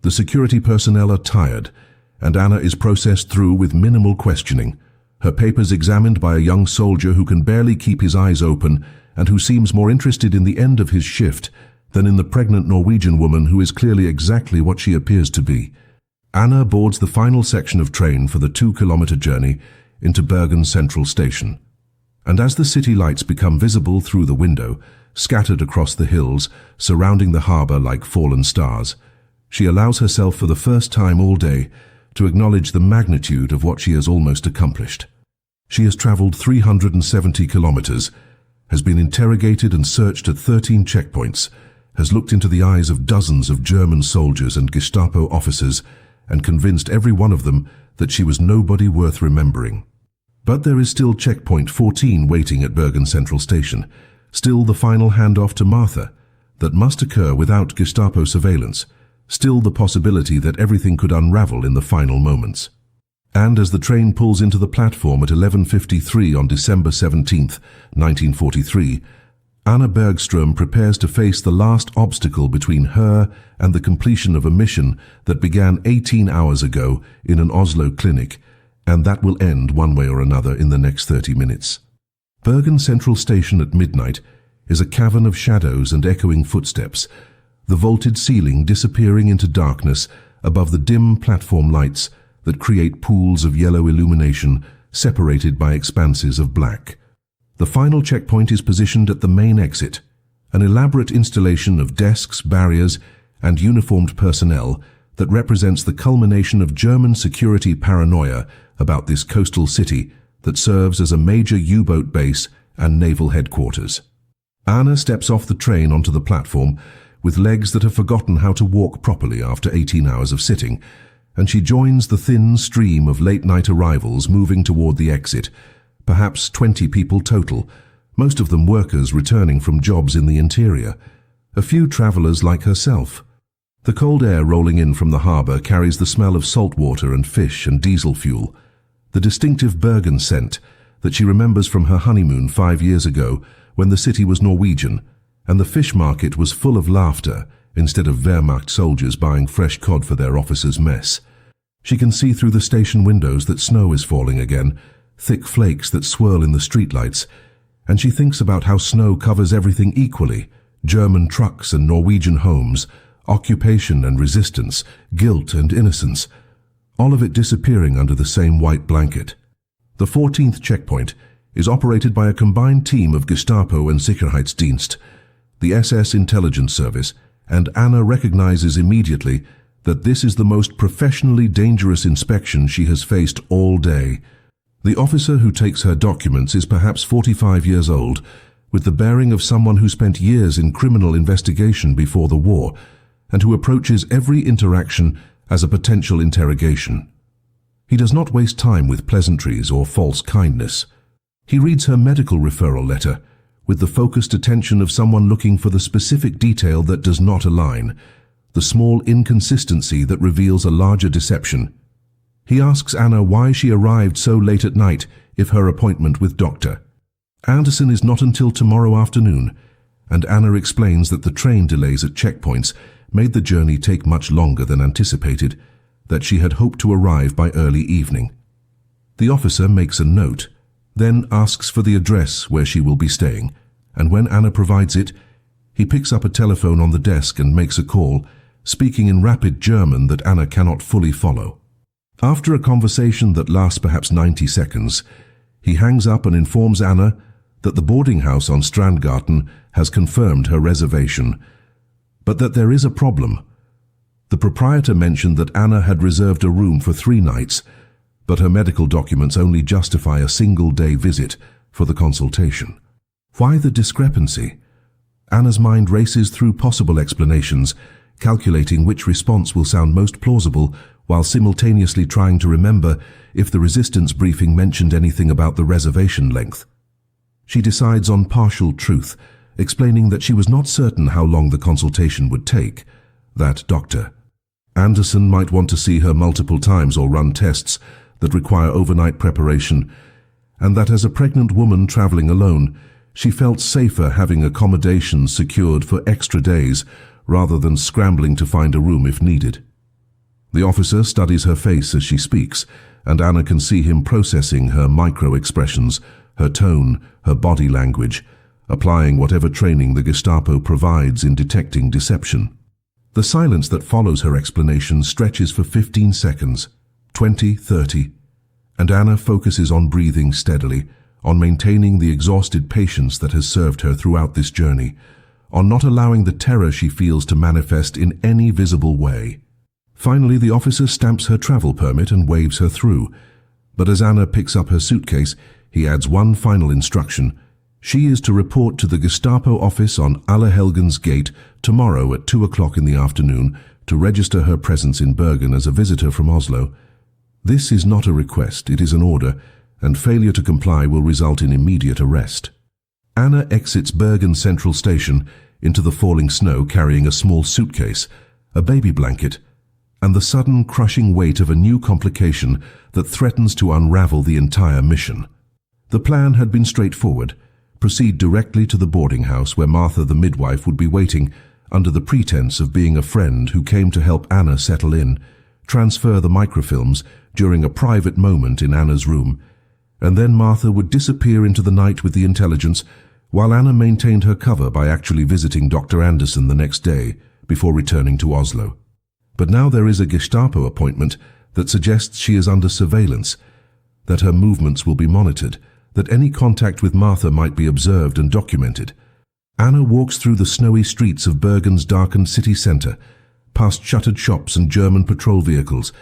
The security personnel are tired, and Anna is processed through with minimal questioning, her papers examined by a young soldier who can barely keep his eyes open and who seems more interested in the end of his shift than in the pregnant Norwegian woman who is clearly exactly what she appears to be. Anna boards the final section of train for the 2-kilometer journey into Bergen Central Station. And as the city lights become visible through the window, scattered across the hills, surrounding the harbor like fallen stars, she allows herself for the first time all day to acknowledge the magnitude of what she has almost accomplished. She has traveled 370 kilometers, has been interrogated and searched at 13 checkpoints, has looked into the eyes of dozens of German soldiers and Gestapo officers, and convinced every one of them that she was nobody worth remembering. But there is still checkpoint 14 waiting at Bergen Central Station, still the final handoff to Martha, that must occur without Gestapo surveillance, still the possibility that everything could unravel in the final moments. And as the train pulls into the platform at 11:53 on December 17, 1943, Anna Bergström prepares to face the last obstacle between her and the completion of a mission that began 18 hours ago in an Oslo clinic, and that will end one way or another in the next 30 minutes. Bergen Central Station at midnight is a cavern of shadows and echoing footsteps, the vaulted ceiling disappearing into darkness above the dim platform lights that create pools of yellow illumination separated by expanses of black. The final checkpoint is positioned at the main exit, an elaborate installation of desks, barriers, and uniformed personnel that represents the culmination of German security paranoia about this coastal city that serves as a major U-boat base and naval headquarters. Anna steps off the train onto the platform with legs that have forgotten how to walk properly after 18 hours of sitting, and she joins the thin stream of late-night arrivals moving toward the exit, perhaps 20 people total, most of them workers returning from jobs in the interior, a few travelers like herself. The cold air rolling in from the harbor carries the smell of salt water and fish and diesel fuel, the distinctive Bergen scent that she remembers from her honeymoon 5 years ago when the city was Norwegian and the fish market was full of laughter instead of Wehrmacht soldiers buying fresh cod for their officers' mess. She can see through the station windows that snow is falling again, thick flakes that swirl in the streetlights, and she thinks about how snow covers everything equally: German trucks and Norwegian homes, occupation and resistance, guilt and innocence, all of it disappearing under the same white blanket. The 14th checkpoint is operated by a combined team of Gestapo and Sicherheitsdienst, the SS intelligence service, and Anna recognizes immediately that this is the most professionally dangerous inspection she has faced all day. The officer who takes her documents is perhaps 45 years old, with the bearing of someone who spent years in criminal investigation before the war, and who approaches every interaction as a potential interrogation. He does not waste time with pleasantries or false kindness. He reads her medical referral letter with the focused attention of someone looking for the specific detail that does not align, the small inconsistency that reveals a larger deception. He asks Anna why she arrived so late at night if her appointment with Dr. Anderson is not until tomorrow afternoon, and Anna explains that the train delays at checkpoints made the journey take much longer than anticipated, that she had hoped to arrive by early evening. The officer makes a note, then asks for the address where she will be staying, and when Anna provides it, he picks up a telephone on the desk and makes a call, speaking in rapid German that Anna cannot fully follow. After a conversation that lasts perhaps 90 seconds, he hangs up and informs Anna that the boarding house on Strandgarten has confirmed her reservation, but that there is a problem. The proprietor mentioned that Anna had reserved a room for 3 nights, but her medical documents only justify a single-day visit for the consultation. Why the discrepancy? Anna's mind races through possible explanations, calculating which response will sound most plausible while simultaneously trying to remember if the resistance briefing mentioned anything about the reservation length. She decides on partial truth, explaining that she was not certain how long the consultation would take, that Dr. Anderson might want to see her multiple times or run tests that require overnight preparation, and that as a pregnant woman traveling alone, she felt safer having accommodations secured for extra days rather than scrambling to find a room if needed. The officer studies her face as she speaks, and Anna can see him processing her micro-expressions, her tone, her body language, applying whatever training the Gestapo provides in detecting deception. The silence that follows her explanation stretches for 15 seconds, 20, 30, and Anna focuses on breathing steadily, on maintaining the exhausted patience that has served her throughout this journey, on not allowing the terror she feels to manifest in any visible way. Finally, the officer stamps her travel permit and waves her through, but as Anna picks up her suitcase, he adds one final instruction. She is to report to the Gestapo office on Allerhelgens Gate tomorrow at 2 o'clock in the afternoon to register her presence in Bergen as a visitor from Oslo. This is not a request, it is an order, and failure to comply will result in immediate arrest. Anna exits Bergen Central Station into the falling snow carrying a small suitcase, a baby blanket, and the sudden crushing weight of a new complication that threatens to unravel the entire mission. The plan had been straightforward: proceed directly to the boarding house where Martha the midwife would be waiting under the pretense of being a friend who came to help Anna settle in, transfer the microfilms during a private moment in Anna's room, and then Martha would disappear into the night with the intelligence while Anna maintained her cover by actually visiting Dr. Anderson the next day before returning to Oslo. But now there is a Gestapo appointment that suggests she is under surveillance, that her movements will be monitored, that any contact with Martha might be observed and documented. Anna walks through the snowy streets of Bergen's darkened city centre, past shuttered shops and German patrol vehicles,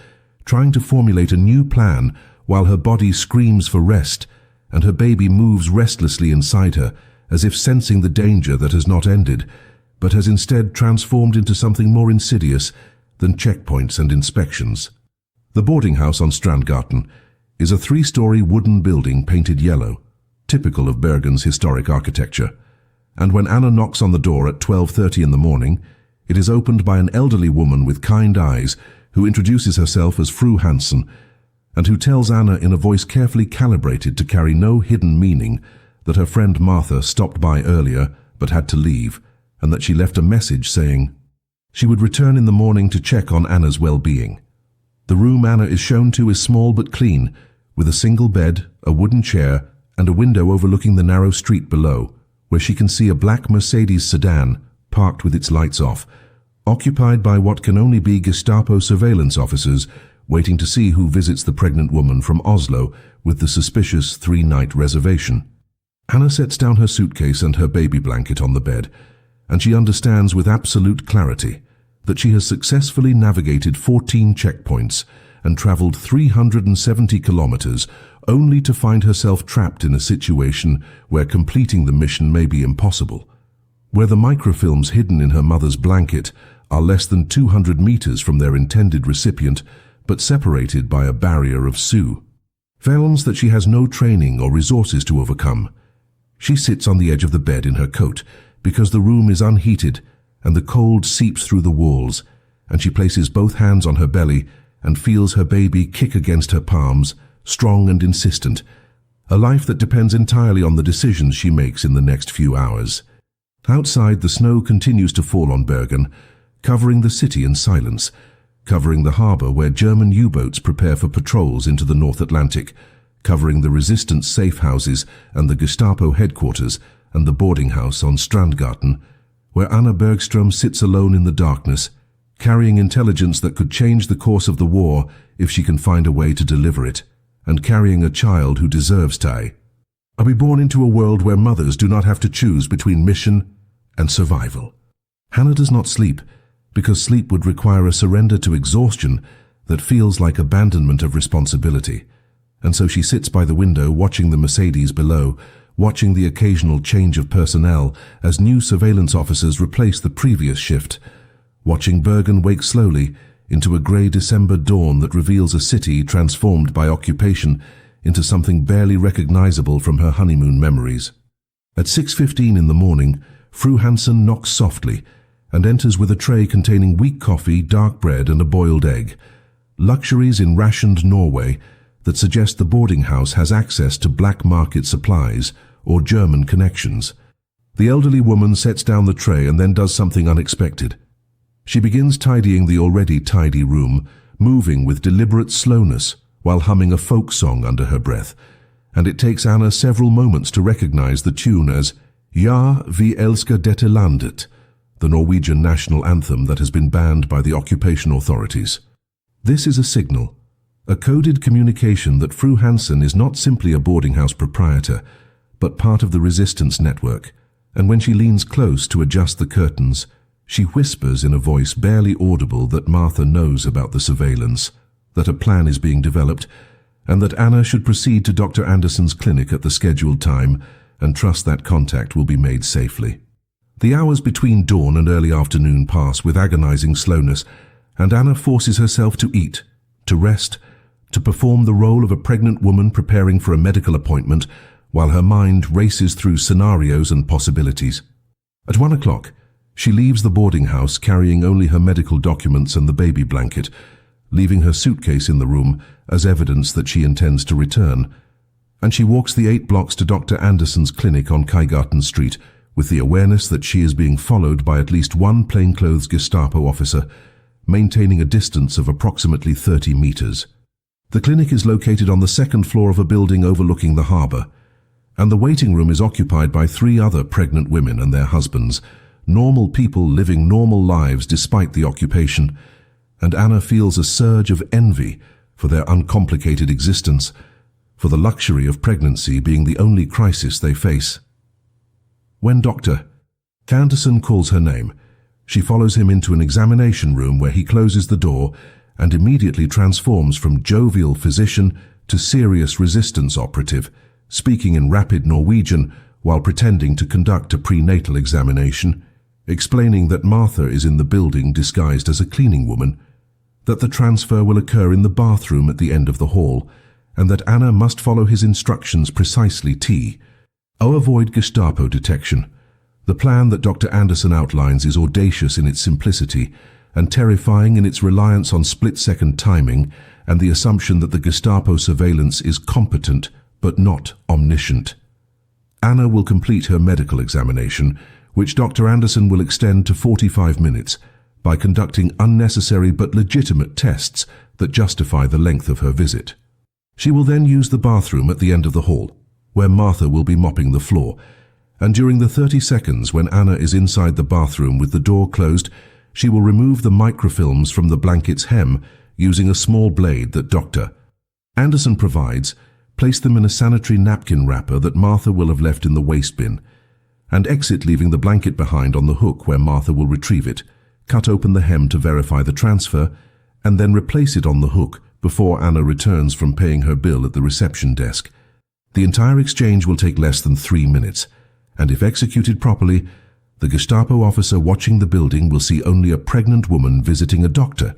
trying to formulate a new plan while her body screams for rest and her baby moves restlessly inside her, as if sensing the danger that has not ended, but has instead transformed into something more insidious than checkpoints and inspections. The boarding house on Strandgarten is a 3-story wooden building painted yellow, typical of Bergen's historic architecture, and when Anna knocks on the door at 12:30 in the morning, it is opened by an elderly woman with kind eyes who introduces herself as Fru Hansen, and who tells Anna in a voice carefully calibrated to carry no hidden meaning that her friend Martha stopped by earlier but had to leave, and that she left a message saying, She would return in the morning to check on Anna's well-being. The room Anna is shown to is small but clean, with a single bed, a wooden chair, and a window overlooking the narrow street below, where she can see a black Mercedes sedan parked with its lights off, occupied by what can only be Gestapo surveillance officers waiting to see who visits the pregnant woman from Oslo with the suspicious 3-night reservation. Anna sets down her suitcase and her baby blanket on the bed, and she understands with absolute clarity that she has successfully navigated 14 checkpoints and traveled 370 kilometers only to find herself trapped in a situation where completing the mission may be impossible, where the microfilms hidden in her mother's blanket are less than 200 meters from their intended recipient, but separated by a barrier of sous. Films that she has no training or resources to overcome. She sits on the edge of the bed in her coat because the room is unheated and the cold seeps through the walls, and she places both hands on her belly and feels her baby kick against her palms, strong and insistent, a life that depends entirely on the decisions she makes in the next few hours. Outside, the snow continues to fall on Bergen, covering the city in silence, covering the harbor where German U-boats prepare for patrols into the North Atlantic, covering the resistance safe houses and the Gestapo headquarters and the boarding house on Strandgarten, where Anna Bergström sits alone in the darkness, carrying intelligence that could change the course of the war if she can find a way to deliver it, and carrying a child who deserves to be born into a world where mothers do not have to choose between mission and survival. Hannah does not sleep, because sleep would require a surrender to exhaustion that feels like abandonment of responsibility, and so she sits by the window watching the Mercedes below, watching the occasional change of personnel as new surveillance officers replace the previous shift, watching Bergen wake slowly into a grey December dawn that reveals a city transformed by occupation into something barely recognizable from her honeymoon memories. At 6:15 in the morning, Fru Hansen knocks softly and enters with a tray containing weak coffee, dark bread and a boiled egg, luxuries in rationed Norway that suggest the boarding house has access to black market supplies or German connections. The elderly woman sets down the tray and then does something unexpected. She begins tidying the already tidy room, moving with deliberate slowness while humming a folk song under her breath, and it takes Anna several moments to recognize the tune as Ja, vi elsker dette landet, the Norwegian national anthem that has been banned by the occupation authorities. This is a signal, a coded communication that Fru Hansen is not simply a boarding house proprietor, but part of the resistance network, and when she leans close to adjust the curtains, she whispers in a voice barely audible that Martha knows about the surveillance, that a plan is being developed, and that Anna should proceed to Dr. Anderson's clinic at the scheduled time and trust that contact will be made safely. The hours between dawn and early afternoon pass with agonizing slowness, and Anna forces herself to eat, to rest, to perform the role of a pregnant woman preparing for a medical appointment while her mind races through scenarios and possibilities. At 1 o'clock, she leaves the boarding house carrying only her medical documents and the baby blanket, leaving her suitcase in the room as evidence that she intends to return, and she walks the 8 blocks to Dr. Anderson's clinic on Kaigarten Street with the awareness that she is being followed by at least one plainclothes Gestapo officer, maintaining a distance of approximately 30 meters. The clinic is located on the 2nd floor of a building overlooking the harbor, and the waiting room is occupied by 3 other pregnant women and their husbands, normal people living normal lives despite the occupation, and Anna feels a surge of envy for their uncomplicated existence, for the luxury of pregnancy being the only crisis they face. When Dr. Anderson calls her name, she follows him into an examination room where he closes the door and immediately transforms from jovial physician to serious resistance operative, speaking in rapid Norwegian while pretending to conduct a prenatal examination, explaining that Martha is in the building disguised as a cleaning woman, that the transfer will occur in the bathroom at the end of the hall, and that Anna must follow his instructions precisely to avoid Gestapo detection. The plan that Dr. Anderson outlines is audacious in its simplicity and terrifying in its reliance on split-second timing and the assumption that the Gestapo surveillance is competent but not omniscient. Anna will complete her medical examination, which Dr. Anderson will extend to 45 minutes, by conducting unnecessary but legitimate tests that justify the length of her visit. She will then use the bathroom at the end of the hall, where Martha will be mopping the floor, and during the 30 seconds when Anna is inside the bathroom with the door closed, she will remove the microfilms from the blanket's hem using a small blade that Dr. Anderson provides, place them in a sanitary napkin wrapper that Martha will have left in the waste bin, and exit leaving the blanket behind on the hook where Martha will retrieve it, cut open the hem to verify the transfer, and then replace it on the hook before Anna returns from paying her bill at the reception desk. The entire exchange will take less than 3 minutes, and if executed properly, the Gestapo officer watching the building will see only a pregnant woman visiting a doctor,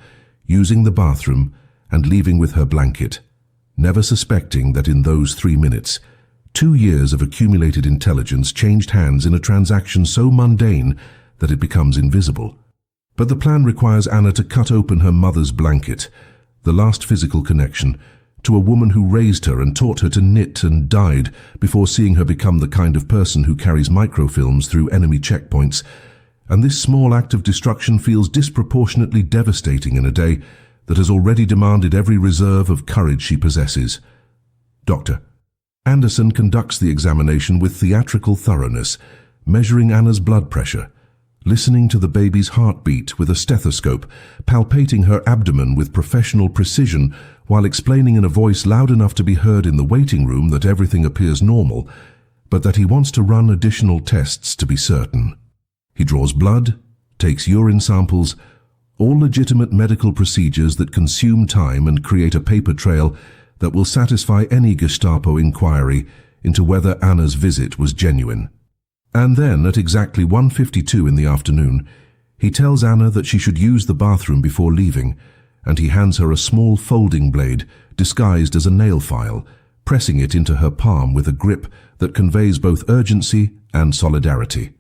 using the bathroom, and leaving with her blanket, never suspecting that in those 3 minutes, 2 years of accumulated intelligence changed hands in a transaction so mundane that it becomes invisible. But the plan requires Anna to cut open her mother's blanket, the last physical connection, to a woman who raised her and taught her to knit and died before seeing her become the kind of person who carries microfilms through enemy checkpoints. And this small act of destruction feels disproportionately devastating in a day that has already demanded every reserve of courage she possesses. Dr. Anderson conducts the examination with theatrical thoroughness, measuring Anna's blood pressure, listening to the baby's heartbeat with a stethoscope, palpating her abdomen with professional precision while explaining in a voice loud enough to be heard in the waiting room that everything appears normal, but that he wants to run additional tests to be certain. He draws blood, takes urine samples, all legitimate medical procedures that consume time and create a paper trail that will satisfy any Gestapo inquiry into whether Anna's visit was genuine. And then, at exactly 1:52 in the afternoon, he tells Anna that she should use the bathroom before leaving, and he hands her a small folding blade disguised as a nail file, pressing it into her palm with a grip that conveys both urgency and solidarity.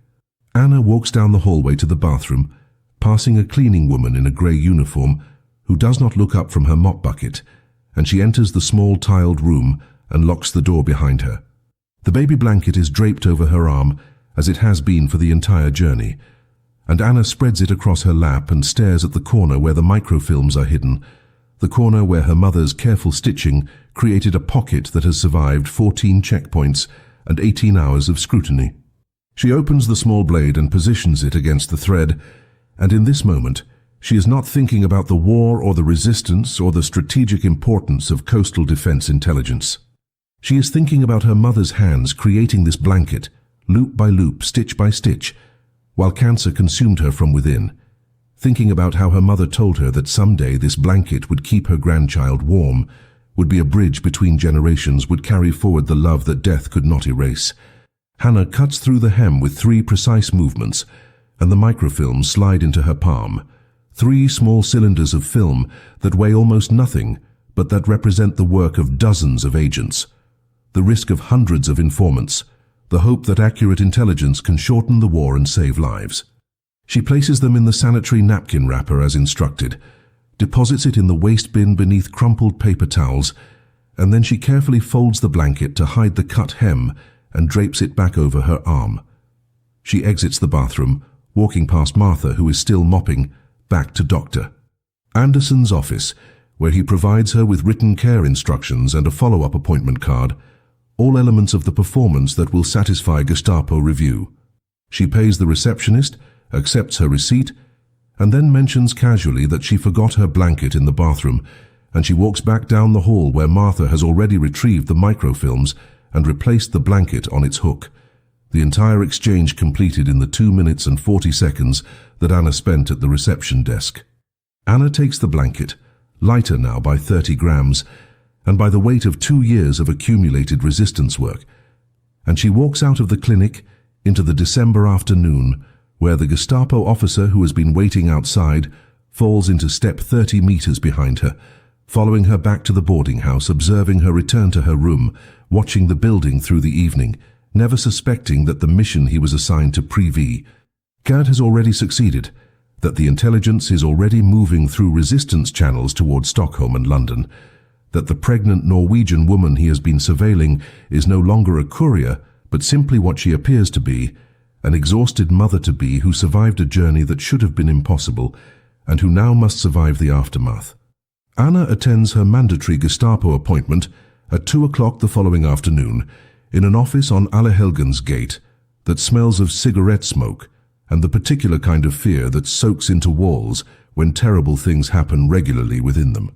Anna walks down the hallway to the bathroom, passing a cleaning woman in a grey uniform who does not look up from her mop bucket, and she enters the small tiled room and locks the door behind her. The baby blanket is draped over her arm, as it has been for the entire journey, and Anna spreads it across her lap and stares at the corner where the microfilms are hidden, the corner where her mother's careful stitching created a pocket that has survived 14 checkpoints and 18 hours of scrutiny. She opens the small blade and positions it against the thread, and in this moment, she is not thinking about the war or the resistance or the strategic importance of coastal defense intelligence. She is thinking about her mother's hands creating this blanket, loop by loop, stitch by stitch, while cancer consumed her from within, thinking about how her mother told her that someday this blanket would keep her grandchild warm, would be a bridge between generations, would carry forward the love that death could not erase. Hannah cuts through the hem with 3 precise movements, and the microfilms slide into her palm. 3 small cylinders of film that weigh almost nothing, but that represent the work of dozens of agents, the risk of hundreds of informants, the hope that accurate intelligence can shorten the war and save lives. She places them in the sanitary napkin wrapper as instructed, deposits it in the waste bin beneath crumpled paper towels, and then she carefully folds the blanket to hide the cut hem and drapes it back over her arm. She exits the bathroom, walking past Martha, who is still mopping, back to Dr. Anderson's office, where he provides her with written care instructions and a follow-up appointment card, all elements of the performance that will satisfy Gestapo review. She pays the receptionist, accepts her receipt, and then mentions casually that she forgot her blanket in the bathroom, and she walks back down the hall where Martha has already retrieved the microfilms and replaced the blanket on its hook. The entire exchange completed in the 2 minutes and 40 seconds that Anna spent at the reception desk. Anna takes the blanket, lighter now by 30 grams, and by the weight of 2 years of accumulated resistance work, and she walks out of the clinic into the December afternoon, where the Gestapo officer who has been waiting outside falls into step 30 meters behind her, following her back to the boarding house, observing her return to her room, watching the building through the evening, never suspecting that the mission he was assigned to Privy Gad has already succeeded, that the intelligence is already moving through resistance channels towards Stockholm and London, that the pregnant Norwegian woman he has been surveilling is no longer a courier, but simply what she appears to be, an exhausted mother-to-be who survived a journey that should have been impossible and who now must survive the aftermath. Anna attends her mandatory Gestapo appointment at 2 o'clock the following afternoon in an office on Allerhelgensgate that smells of cigarette smoke and the particular kind of fear that soaks into walls when terrible things happen regularly within them.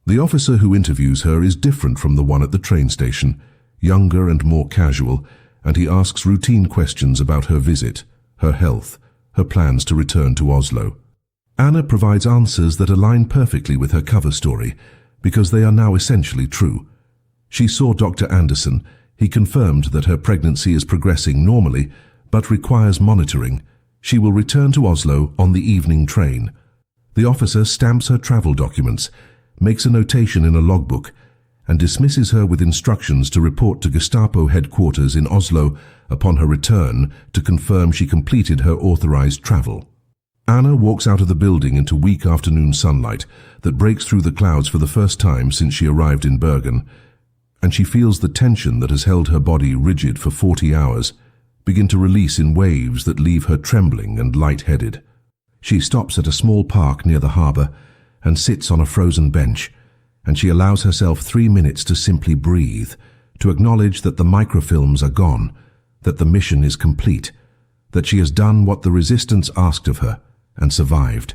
The officer who interviews her is different from the one at the train station, younger and more casual, and he asks routine questions about her visit, her health, her plans to return to Oslo. Anna provides answers that align perfectly with her cover story, because they are now essentially true. She saw Dr. Anderson. He confirmed that her pregnancy is progressing normally, but requires monitoring. She will return to Oslo on the evening train. The officer stamps her travel documents, makes a notation in a logbook, and dismisses her with instructions to report to Gestapo headquarters in Oslo upon her return to confirm she completed her authorized travel. Anna walks out of the building into weak afternoon sunlight that breaks through the clouds for the first time since she arrived in Bergen, and she feels the tension that has held her body rigid for 40 hours begin to release in waves that leave her trembling and light-headed. She stops at a small park near the harbor and sits on a frozen bench, and she allows herself 3 minutes to simply breathe, to acknowledge that the microfilms are gone, that the mission is complete, that she has done what the resistance asked of her and survived.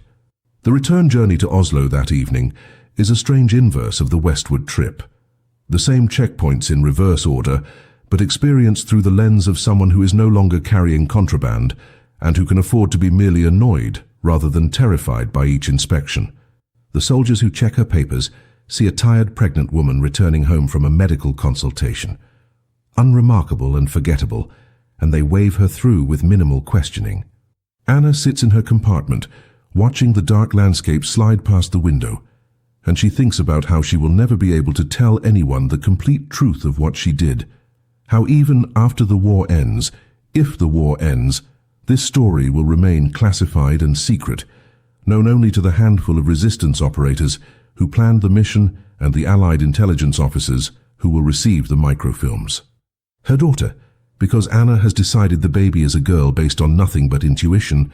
The return journey to Oslo that evening is a strange inverse of the westward trip. The same checkpoints in reverse order, but experienced through the lens of someone who is no longer carrying contraband and who can afford to be merely annoyed rather than terrified by each inspection. The soldiers who check her papers see a tired pregnant woman returning home from a medical consultation. Unremarkable and forgettable, and they wave her through with minimal questioning. Anna sits in her compartment, watching the dark landscape slide past the window, and she thinks about how she will never be able to tell anyone the complete truth of what she did, how even after the war ends, if the war ends, this story will remain classified and secret, known only to the handful of resistance operators who planned the mission and the Allied intelligence officers who will receive the microfilms. Her daughter, because Anna has decided the baby is a girl based on nothing but intuition,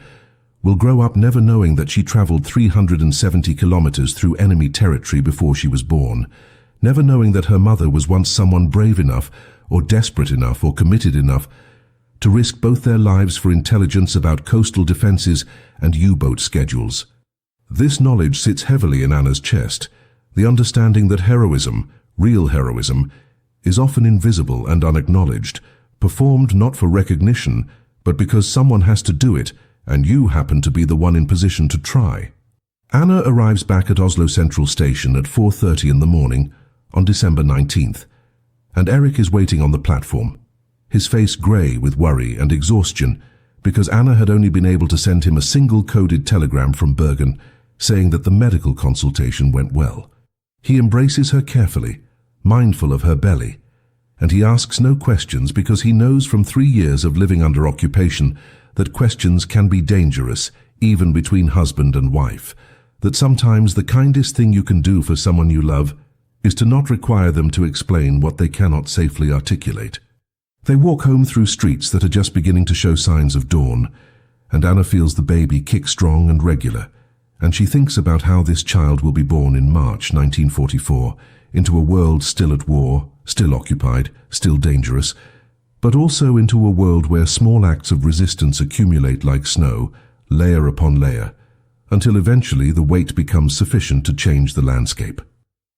will grow up never knowing that she traveled 370 kilometers through enemy territory before she was born, never knowing that her mother was once someone brave enough or desperate enough or committed enough to risk both their lives for intelligence about coastal defenses and U-boat schedules. This knowledge sits heavily in Anna's chest, the understanding that heroism, real heroism, is often invisible and unacknowledged, performed not for recognition, but because someone has to do it, and you happen to be the one in position to try. Anna arrives back at Oslo Central Station at 4:30 in the morning on December 19th, and Eric is waiting on the platform, his face grey with worry and exhaustion, because Anna had only been able to send him a single coded telegram from Bergen saying that the medical consultation went well. He embraces her carefully, mindful of her belly, and he asks no questions because he knows from 3 years of living under occupation that questions can be dangerous, even between husband and wife, that sometimes the kindest thing you can do for someone you love is to not require them to explain what they cannot safely articulate. They walk home through streets that are just beginning to show signs of dawn, and Anna feels the baby kick strong and regular, and she thinks about how this child will be born in March 1944 into a world still at war, still occupied, still dangerous, but also into a world where small acts of resistance accumulate like snow, layer upon layer, until eventually the weight becomes sufficient to change the landscape.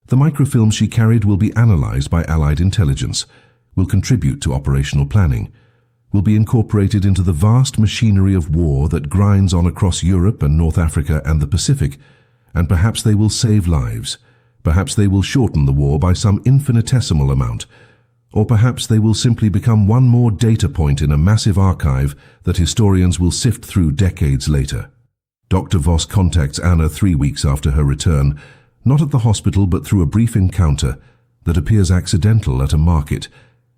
The microfilms she carried will be analyzed by Allied intelligence, will contribute to operational planning, will be incorporated into the vast machinery of war that grinds on across Europe and North Africa and the Pacific, and perhaps they will save lives, perhaps they will shorten the war by some infinitesimal amount, or perhaps they will simply become one more data point in a massive archive that historians will sift through decades later. Dr. Voss contacts Anna 3 weeks after her return, not at the hospital but through a brief encounter that appears accidental at a market,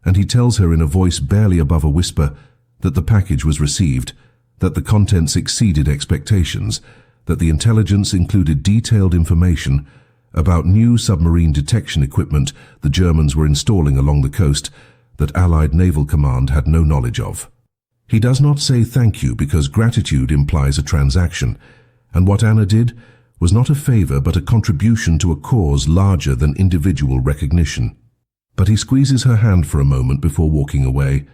and he tells her in a voice barely above a whisper that the package was received, that the contents exceeded expectations, that the intelligence included detailed information about new submarine detection equipment the Germans were installing along the coast that Allied Naval Command had no knowledge of. He does not say thank you because gratitude implies a transaction, and what Anna did was not a favor but a contribution to a cause larger than individual recognition. But he squeezes her hand for a moment before walking away,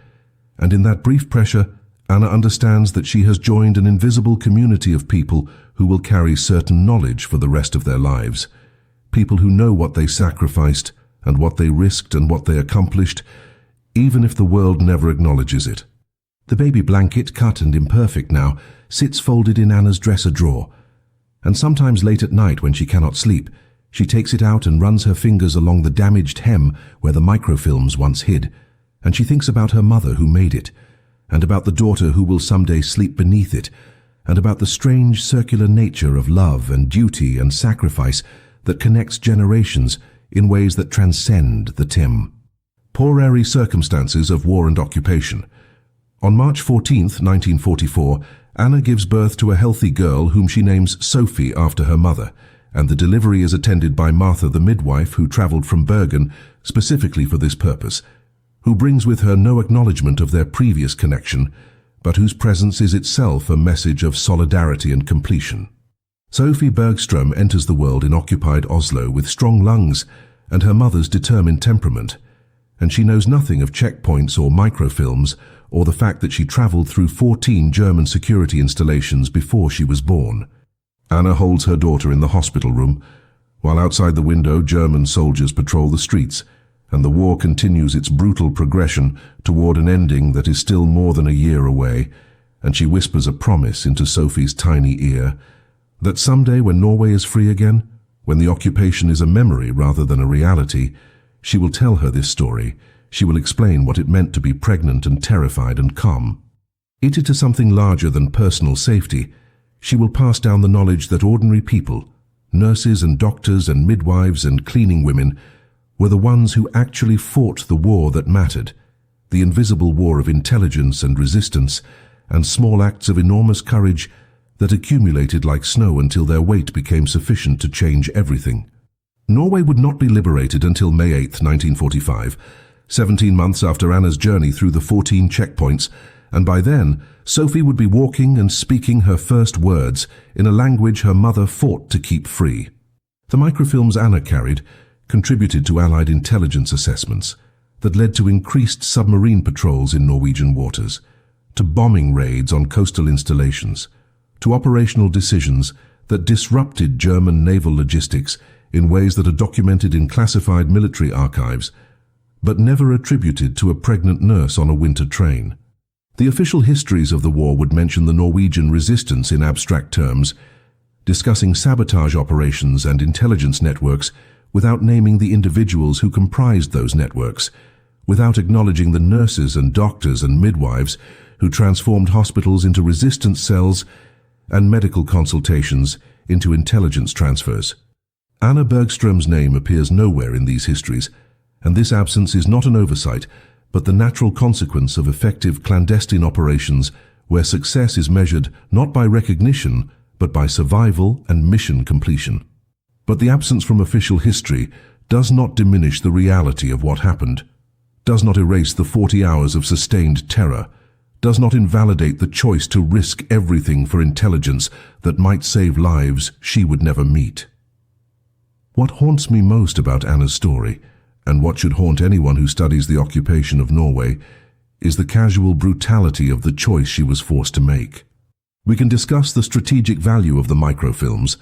and in that brief pressure, Anna understands that she has joined an invisible community of people who will carry certain knowledge for the rest of their lives. People who know what they sacrificed and what they risked and what they accomplished, even if the world never acknowledges it. The baby blanket, cut and imperfect now, sits folded in Anna's dresser drawer, and sometimes late at night when she cannot sleep, she takes it out and runs her fingers along the damaged hem where the microfilms once hid, and she thinks about her mother who made it, and about the daughter who will someday sleep beneath it, and about the strange circular nature of love and duty and sacrifice that connects generations in ways that transcend the Tim. Porary circumstances of war and occupation. On March 14, 1944, Anna gives birth to a healthy girl whom she names Sophie after her mother, and the delivery is attended by Martha the midwife who travelled from Bergen specifically for this purpose, who brings with her no acknowledgement of their previous connection, but whose presence is itself a message of solidarity and completion. Sophie Bergström enters the world in occupied Oslo with strong lungs and her mother's determined temperament, and she knows nothing of checkpoints or microfilms or the fact that she travelled through 14 German security installations before she was born. Anna holds her daughter in the hospital room, while outside the window German soldiers patrol the streets, and the war continues its brutal progression toward an ending that is still more than a year away, and she whispers a promise into Sophie's tiny ear that someday when Norway is free again, when the occupation is a memory rather than a reality, she will tell her this story. She will explain what it meant to be pregnant and terrified and calm. It to something larger than personal safety. She will pass down the knowledge that ordinary people, nurses and doctors and midwives and cleaning women, were the ones who actually fought the war that mattered, the invisible war of intelligence and resistance, and small acts of enormous courage that accumulated like snow until their weight became sufficient to change everything. Norway would not be liberated until May 8, 1945, 17 months after Anna's journey through the 14 checkpoints, and by then, Sophie would be walking and speaking her first words in a language her mother fought to keep free. The microfilms Anna carried contributed to Allied intelligence assessments that led to increased submarine patrols in Norwegian waters, to bombing raids on coastal installations, to operational decisions that disrupted German naval logistics in ways that are documented in classified military archives, but never attributed to a pregnant nurse on a winter train. The official histories of the war would mention the Norwegian resistance in abstract terms, discussing sabotage operations and intelligence networks without naming the individuals who comprised those networks, without acknowledging the nurses and doctors and midwives who transformed hospitals into resistance cells and medical consultations into intelligence transfers. Anna Bergström's name appears nowhere in these histories, and this absence is not an oversight, but the natural consequence of effective clandestine operations where success is measured not by recognition, but by survival and mission completion. But the absence from official history does not diminish the reality of what happened, does not erase the 40 hours of sustained terror, does not invalidate the choice to risk everything for intelligence that might save lives she would never meet. What haunts me most about Anna's story, and what should haunt anyone who studies the occupation of Norway, is the casual brutality of the choice she was forced to make. We can discuss the strategic value of the microfilms.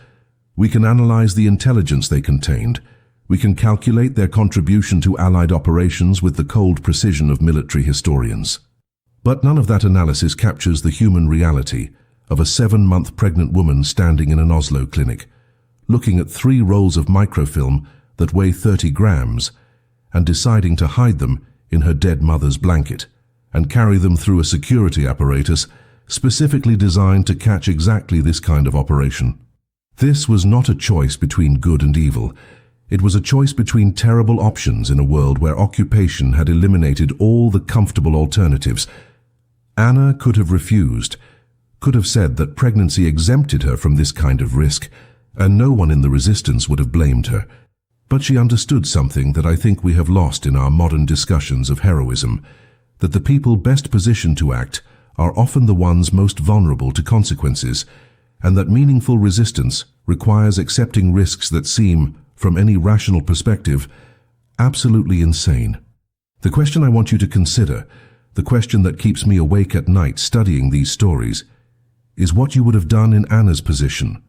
We can analyze the intelligence they contained. We can calculate their contribution to Allied operations with the cold precision of military historians. But none of that analysis captures the human reality of a 7-month pregnant woman standing in an Oslo clinic, looking at 3 rolls of microfilm that weigh 30 grams, and deciding to hide them in her dead mother's blanket, and carry them through a security apparatus specifically designed to catch exactly this kind of operation. This was not a choice between good and evil. It was a choice between terrible options in a world where occupation had eliminated all the comfortable alternatives. Anna could have refused, could have said that pregnancy exempted her from this kind of risk, and no one in the resistance would have blamed her. But she understood something that I think we have lost in our modern discussions of heroism, that the people best positioned to act are often the ones most vulnerable to consequences, and that meaningful resistance requires accepting risks that seem, from any rational perspective, absolutely insane. The question I want you to consider, the question that keeps me awake at night studying these stories, is what you would have done in Anna's position.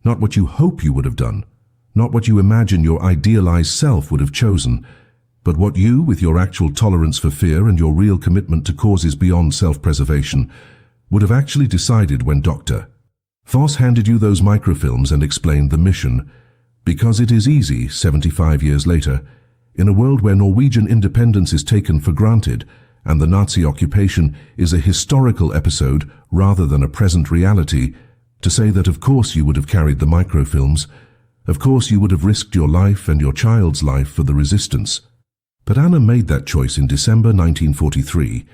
Not what you hope you would have done, not what you imagine your idealized self would have chosen, but what you, with your actual tolerance for fear and your real commitment to causes beyond self-preservation, would have actually decided when Dr. Voss handed you those microfilms and explained the mission, because it is easy, 75 years later, in a world where Norwegian independence is taken for granted and the Nazi occupation is a historical episode rather than a present reality, to say that of course you would have carried the microfilms, of course you would have risked your life and your child's life for the resistance. But Anna made that choice in December 1943,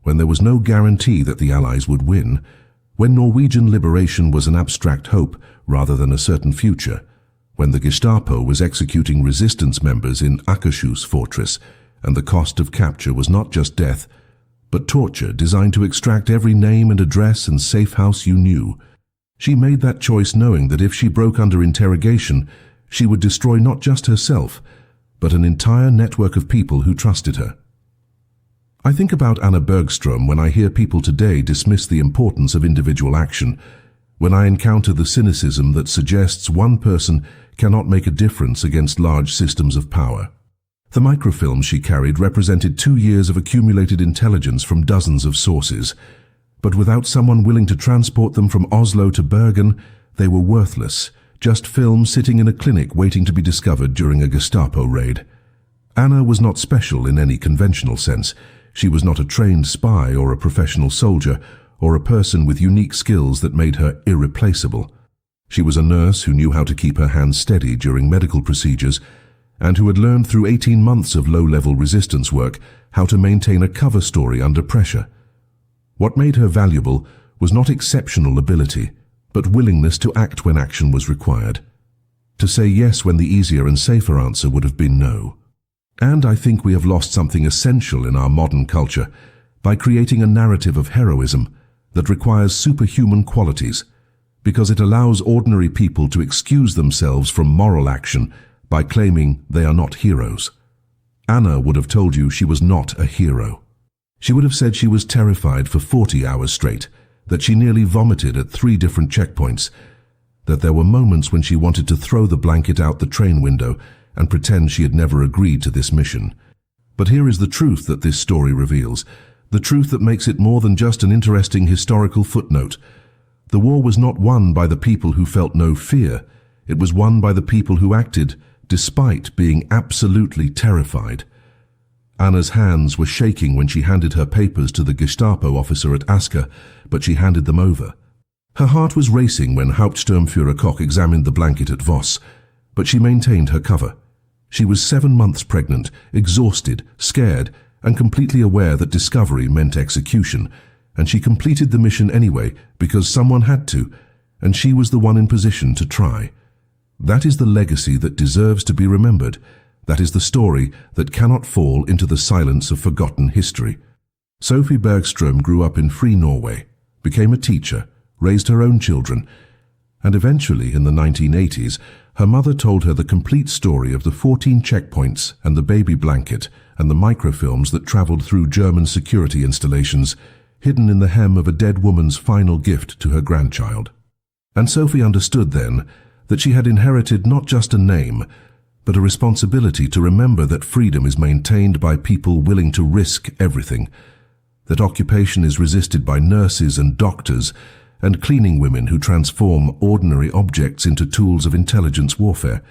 when there was no guarantee that the Allies would win, when Norwegian liberation was an abstract hope rather than a certain future, when the Gestapo was executing resistance members in Akershus fortress, and the cost of capture was not just death, but torture designed to extract every name and address and safe house you knew. She made that choice knowing that if she broke under interrogation, she would destroy not just herself, but an entire network of people who trusted her. I think about Anna Bergström when I hear people today dismiss the importance of individual action, when I encounter the cynicism that suggests one person cannot make a difference against large systems of power. The microfilms she carried represented 2 years of accumulated intelligence from dozens of sources, but without someone willing to transport them from Oslo to Bergen, they were worthless, just film sitting in a clinic waiting to be discovered during a Gestapo raid. Anna was not special in any conventional sense. She was not a trained spy or a professional soldier, or a person with unique skills that made her irreplaceable. She was a nurse who knew how to keep her hands steady during medical procedures, and who had learned through 18 months of low-level resistance work how to maintain a cover story under pressure. What made her valuable was not exceptional ability, but willingness to act when action was required. To say yes when the easier and safer answer would have been no. And I think we have lost something essential in our modern culture by creating a narrative of heroism that requires superhuman qualities, because it allows ordinary people to excuse themselves from moral action by claiming they are not heroes. Anna would have told you she was not a hero. She would have said she was terrified for 40 hours straight, that she nearly vomited at 3 different checkpoints, that there were moments when she wanted to throw the blanket out the train window and pretend she had never agreed to this mission. But here is the truth that this story reveals, the truth that makes it more than just an interesting historical footnote. The war was not won by the people who felt no fear. It was won by the people who acted despite being absolutely terrified. Anna's hands were shaking when she handed her papers to the Gestapo officer at Asker, but she handed them over. Her heart was racing when Hauptsturmführer Koch examined the blanket at Voss, but she maintained her cover. She was 7 months pregnant, exhausted, scared, and completely aware that discovery meant execution, and she completed the mission anyway because someone had to, and she was the one in position to try. That is the legacy that deserves to be remembered. That is the story that cannot fall into the silence of forgotten history. Sophie Bergström grew up in free Norway, became a teacher, raised her own children, and eventually, in the 1980s, her mother told her the complete story of the 14 checkpoints and the baby blanket and the microfilms that traveled through German security installations, hidden in the hem of a dead woman's final gift to her grandchild. And Sophie understood then that she had inherited not just a name, but a responsibility to remember that freedom is maintained by people willing to risk everything, that occupation is resisted by nurses and doctors and cleaning women who transform ordinary objects into tools of intelligence warfare,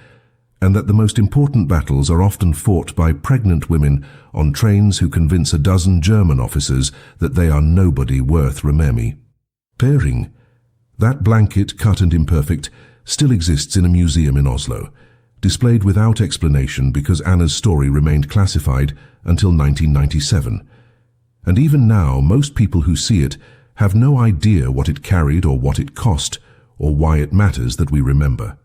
and that the most important battles are often fought by pregnant women on trains who convince a dozen German officers that they are nobody worth rememi. Pering, that blanket, cut and imperfect, still exists in a museum in Oslo, displayed without explanation because Anna's story remained classified until 1997. And even now, most people who see it have no idea what it carried or what it cost, or why it matters that we remember.